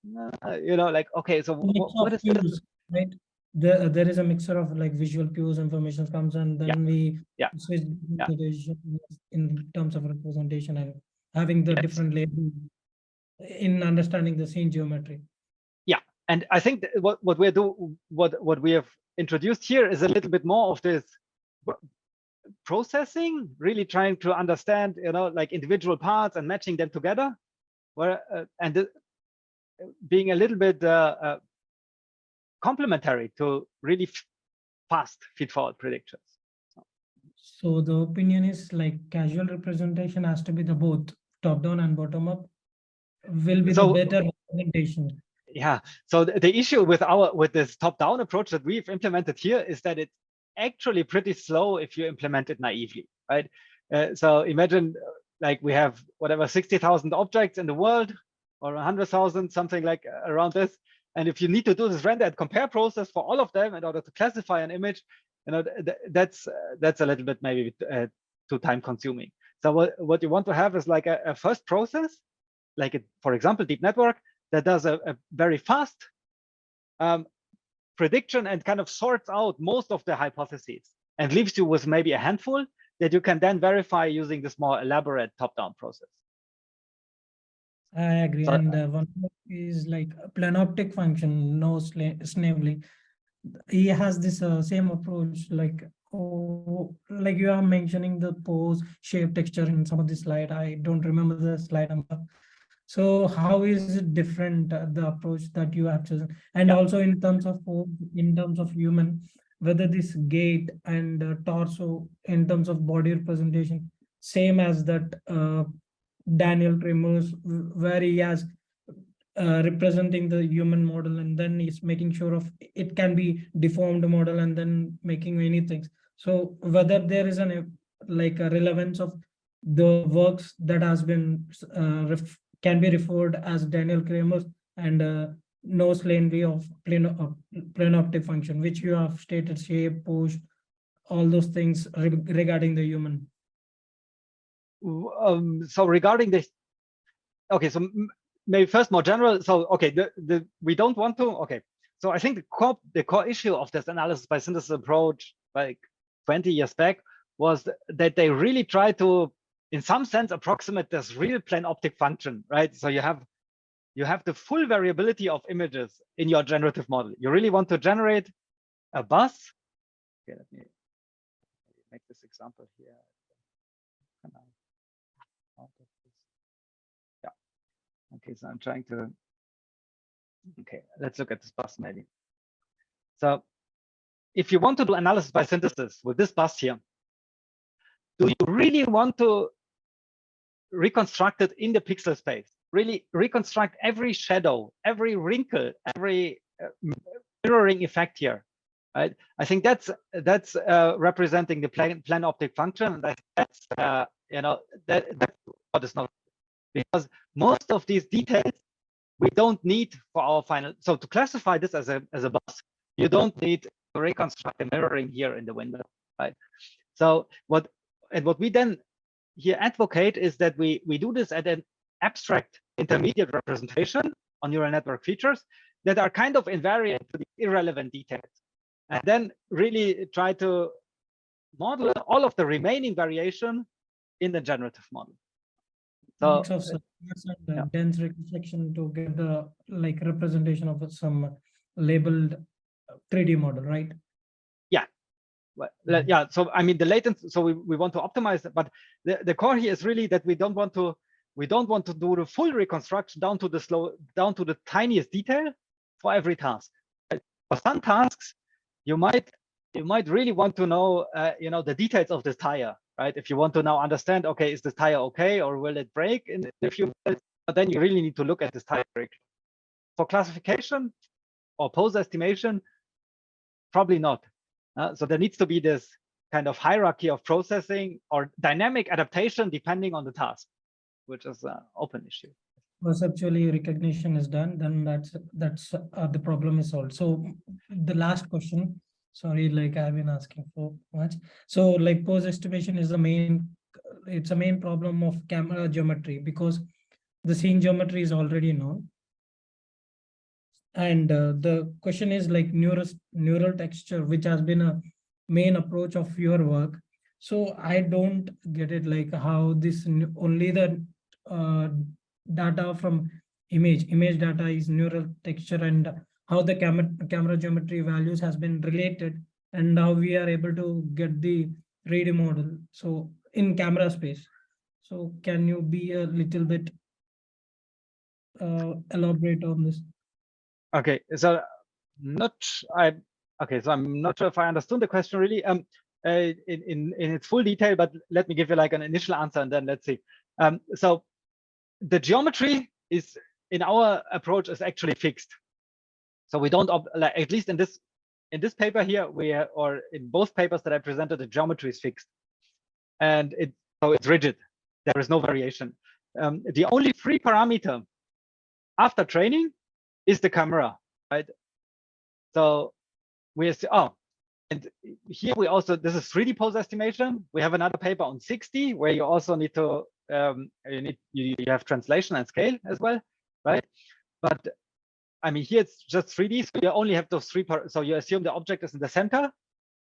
okay, so what is this? Right, there is a mixture of visual cues, information comes, and then we switch in terms of representation, and having the Yes. different labels in understanding the scene geometry. Yeah, and I think what we have introduced here is a little bit more of this processing, really trying to understand, like individual parts and matching them together, where being a little bit complementary to really fast feed-forward predictions. So the opinion is like casual representation has to be the both top-down and bottom-up will be the better representation. Yeah. So the issue with this top-down approach that we've implemented here is that it's actually pretty slow if you implement it naively, right? So imagine like we have whatever 60,000 objects in the world, or 100,000, something like around this. And if you need to do this render and compare process for all of them in order to classify an image, that's a little bit maybe too time consuming. So what you want to have is like a first process, like for example, deep network that does a very fast prediction and kind of sorts out most of the hypotheses and leaves you with maybe a handful that you can then verify using this more elaborate top-down process. I agree. So, and one is like a planoptic function, no Snavely. He has this same approach, like you are mentioning the pose, shape, texture in some of the slide. I don't remember the slide number. So how is it different, the approach that you have chosen? And also in terms of human, whether this gait and torso in terms of body representation, same as that Daniel Kramer's, where he has representing the human model and then he's making sure of it can be deformed model and then making many things. So whether there is like a relevance of the works that has been can be referred as Daniel Kramer's and no Slaney of planoptic function, which you have stated, shape, pose, all those things regarding the human. So regarding this, okay, so maybe first more general. So okay, we don't want to. Okay, so I think the core issue of this analysis by synthesis approach, like 20 years back, was that they really try to, in some sense, approximate this real planoptic function, right? So you have the full variability of images in your generative model. You really want to generate a bus. Okay, let me make this example here. Yeah. Okay, so I'm trying to. Okay, let's look at this bus maybe. So if you want to do analysis by synthesis with this bus here, do you really want to reconstruct it in the pixel space? Really reconstruct every shadow, every wrinkle, every mirroring effect here, right? I think that's representing the planoptic function. That's that's what is not, because most of these details we don't need for our final. So to classify this as a bus, you don't need to reconstruct the mirroring here in the window, right? So what we then here advocate is that we do this at an abstract intermediate representation on neural network features that are kind of invariant to the irrelevant details, and then really try to model all of the remaining variation in the generative model. So mix of and dense reconstruction to get the like representation of some labeled 3D model, right? Yeah. Well, yeah. So I mean the latency. So we want to optimize it, but the core here is really that we don't want to do the full reconstruction down to the tiniest detail for every task. For some tasks, you might really want to know the details of this tire, right? If you want to now understand, okay, is this tire okay or will it break in a few minutes? But then you really need to look at this tire break. For classification or pose estimation, probably not. So there needs to be this kind of hierarchy of processing or dynamic adaptation depending on the task, which is an open issue. Perceptually recognition is done, then that's the problem is solved. So the last question, sorry, like I've been asking for much. So like pose estimation is it's a main problem of camera geometry because the scene geometry is already known. And the question is like neural texture, which has been a main approach of your work. So I don't get it, like how this only the data from image. Image data is neural texture, and how the camera geometry values has been related, and how we are able to get the 3D model. So in camera space. So can you be a little bit elaborate on this? Okay, so so I'm not sure if I understood the question really in its full detail, but let me give you like an initial answer and then let's see. So the geometry is in our approach is actually fixed. So we don't like, at least in this paper here, or in both papers that I presented, the geometry is fixed, and so it's rigid. There is no variation. The only free parameter after training is the camera, right? So and here we also, this is 3D pose estimation. We have another paper on 60 where you also need to you have translation and scale as well, right? But I mean, here it's just 3D, so you only have those so you assume the object is in the center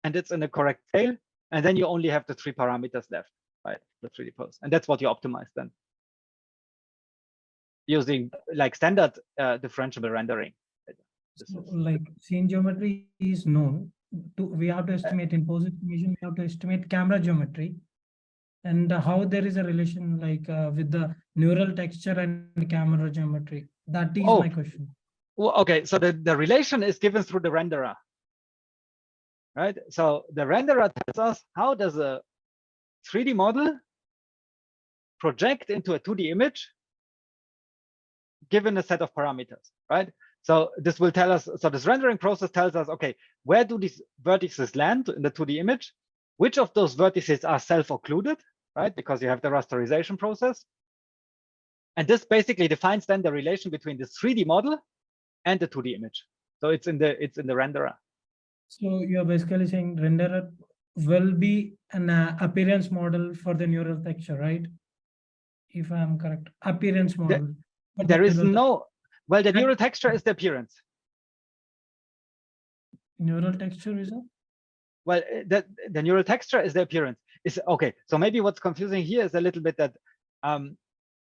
and it's in the correct scale, and then you only have the 3 parameters left, right? The 3D pose, and that's what you optimize then using like standard differentiable rendering. So, like scene geometry is known. We have to estimate in pose estimation. We have to estimate camera geometry, and how there is a relation like with the neural texture and camera geometry. That is my question. Well, okay, so the relation is given through the renderer, right? So the renderer tells us how does a 3D model project into a 2D image given a set of parameters, right? So this will tell us, so this rendering process tells us, okay, where do these vertices land in the 2D image? Which of those vertices are self-occluded, right? Because you have the rasterization process. And this basically defines then the relation between the 3D model and the 2D image. So it's in the renderer. So you're basically saying renderer will be an appearance model for the neural texture, right? If I'm correct, appearance model. There is no, well, the neural texture is the appearance. Neural texture is a? Well, the neural texture is the appearance. Is okay. So maybe what's confusing here is a little bit that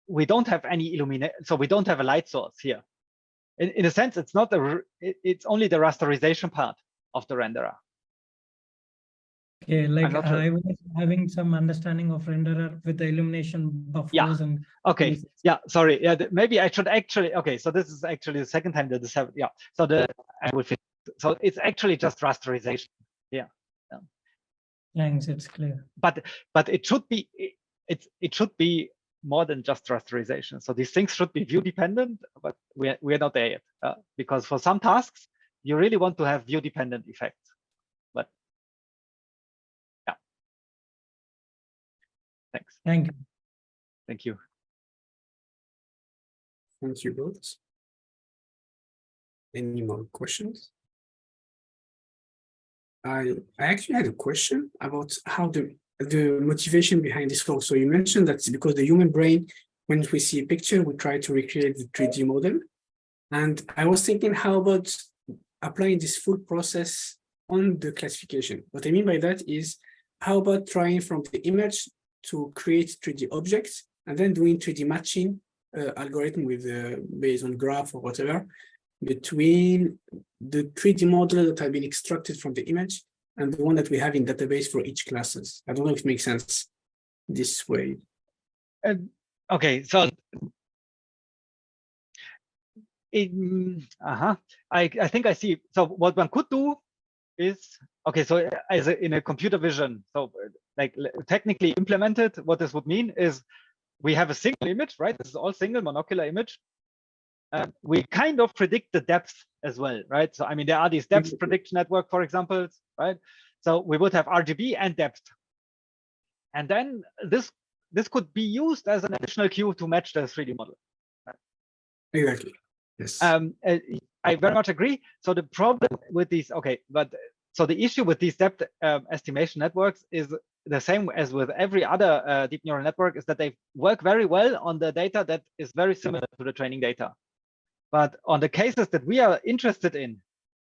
we don't have any illumination, so we don't have a light source here. In a sense, it's not it's only the rasterization part of the renderer. Okay, like I was having some understanding of renderer with the illumination buffers and. Okay, yeah, sorry, yeah, maybe I should actually. Okay, so this is actually the second time that this happened. Yeah, so I will fix. So it's actually just rasterization. Yeah. Thanks, it's clear. But it should be it should be more than just rasterization. So these things should be view dependent, but we're not there yet because for some tasks you really want to have view dependent effects. But yeah, thanks. Thank you. Thank you. Thank you both. Any more questions? I actually had a question about how the motivation behind this code. So you mentioned that because the human brain, when we see a picture, we try to recreate the 3D model. And I was thinking, how about applying this full process on the classification? What I mean by that is, how about trying from the image to create 3D objects and then doing 3D matching algorithm with based on graph or whatever between the 3D model that have been extracted from the image and the one that we have in database for each classes. I don't know if it makes sense this way. Okay, so I think I see. So what one could do is, okay, so in a computer vision, so like technically implemented, what this would mean is we have a single image, right? This is all single monocular image. We kind of predict the depth as well, right? So I mean, there are these depth prediction network, for example, right? So we would have RGB and depth, and then this could be used as an additional cue to match the 3D model. Right? Exactly. Yes. I very much agree. So the problem with these, okay, but so the issue with these depth estimation networks is the same as with every other deep neural network, is that they work very well on the data that is very similar to the training data. But on the cases that we are interested in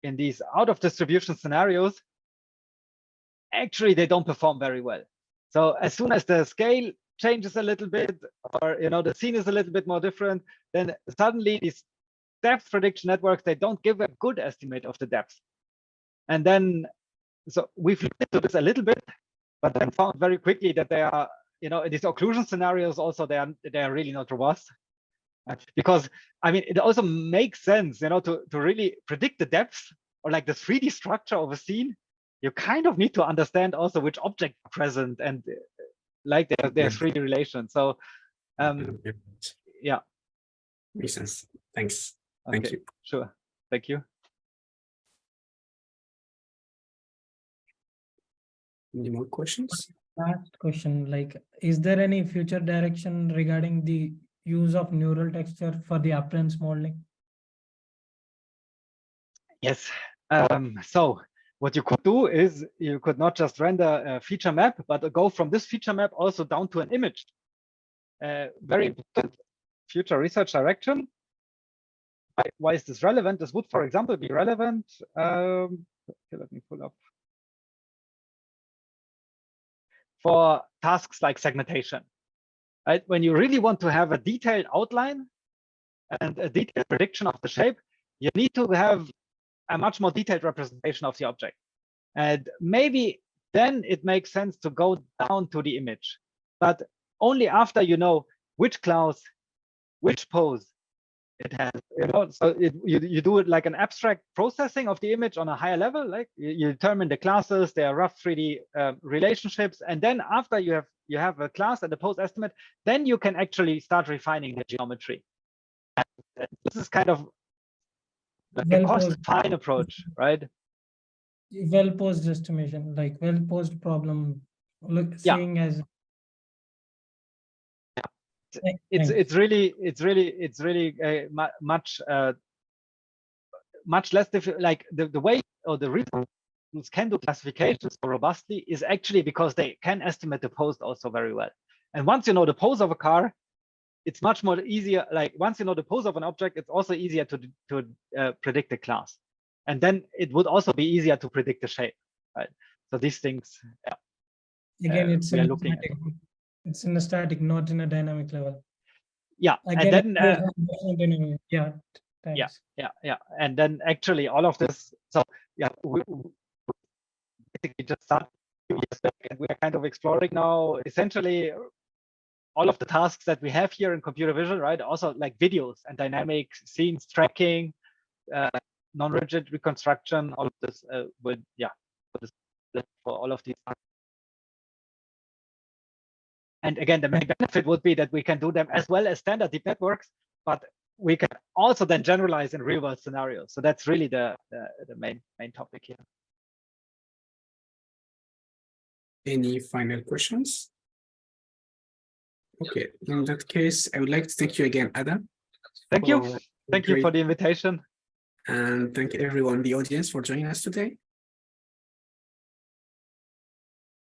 these out of distribution scenarios, actually they don't perform very well. So as soon as the scale changes a little bit, or the scene is a little bit more different, then suddenly these depth prediction networks, they don't give a good estimate of the depth. And then, so we've looked into this a little bit, but then found very quickly that they are, these occlusion scenarios also, they are really not robust. Because I mean, it also makes sense, to really predict the depth or like the 3D structure of a scene. You kind of need to understand also which objects are present and like their 3D relations. So yeah, makes sense. Thanks. Okay. Thank you. Sure. Thank you. Any more questions? Last question, like, is there any future direction regarding the use of neural texture for the appearance modeling? Yes. So what you could do is you could not just render a feature map, but go from this feature map also down to an image. Very important future research direction. Why is this relevant? This would, for example, be relevant. Okay, let me pull up. For tasks like segmentation, right? When you really want to have a detailed outline and a detailed prediction of the shape, you need to have a much more detailed representation of the object. And maybe then it makes sense to go down to the image, but only after you know which class, which pose it has. So you do it like an abstract processing of the image on a higher level, like you determine the classes, their rough 3D relationships, and then after you have a class and a pose estimate, then you can actually start refining the geometry. And this is kind of like a cost-fine approach, right? Well-posed estimation, like well-posed problem, seeing as. It's really much less difficult. Like the way or the reason tools can do classifications so robustly is actually because they can estimate the pose also very well. And once you know the pose of a car, it's much more easier. Like once you know the pose of an object, it's also easier to predict the class. And then it would also be easier to predict the shape, right? So these things, again, we are looking at. It's in a static, not in a dynamic level. Yeah, again, and then yeah, thanks. Yeah, and then actually all of this. So yeah, we basically just started and we are kind of exploring now essentially all of the tasks that we have here in computer vision, right? Also like videos and dynamic scenes tracking, non-rigid reconstruction, all of this for all of these. And again, the main benefit would be that we can do them as well as standard deep networks, but we can also then generalize in real-world scenarios. So that's really the main topic here. Any final questions? Okay, in that case, I would like to thank you again, Adam. Thank you. Thank you for the invitation. And thank everyone in the audience for joining us today.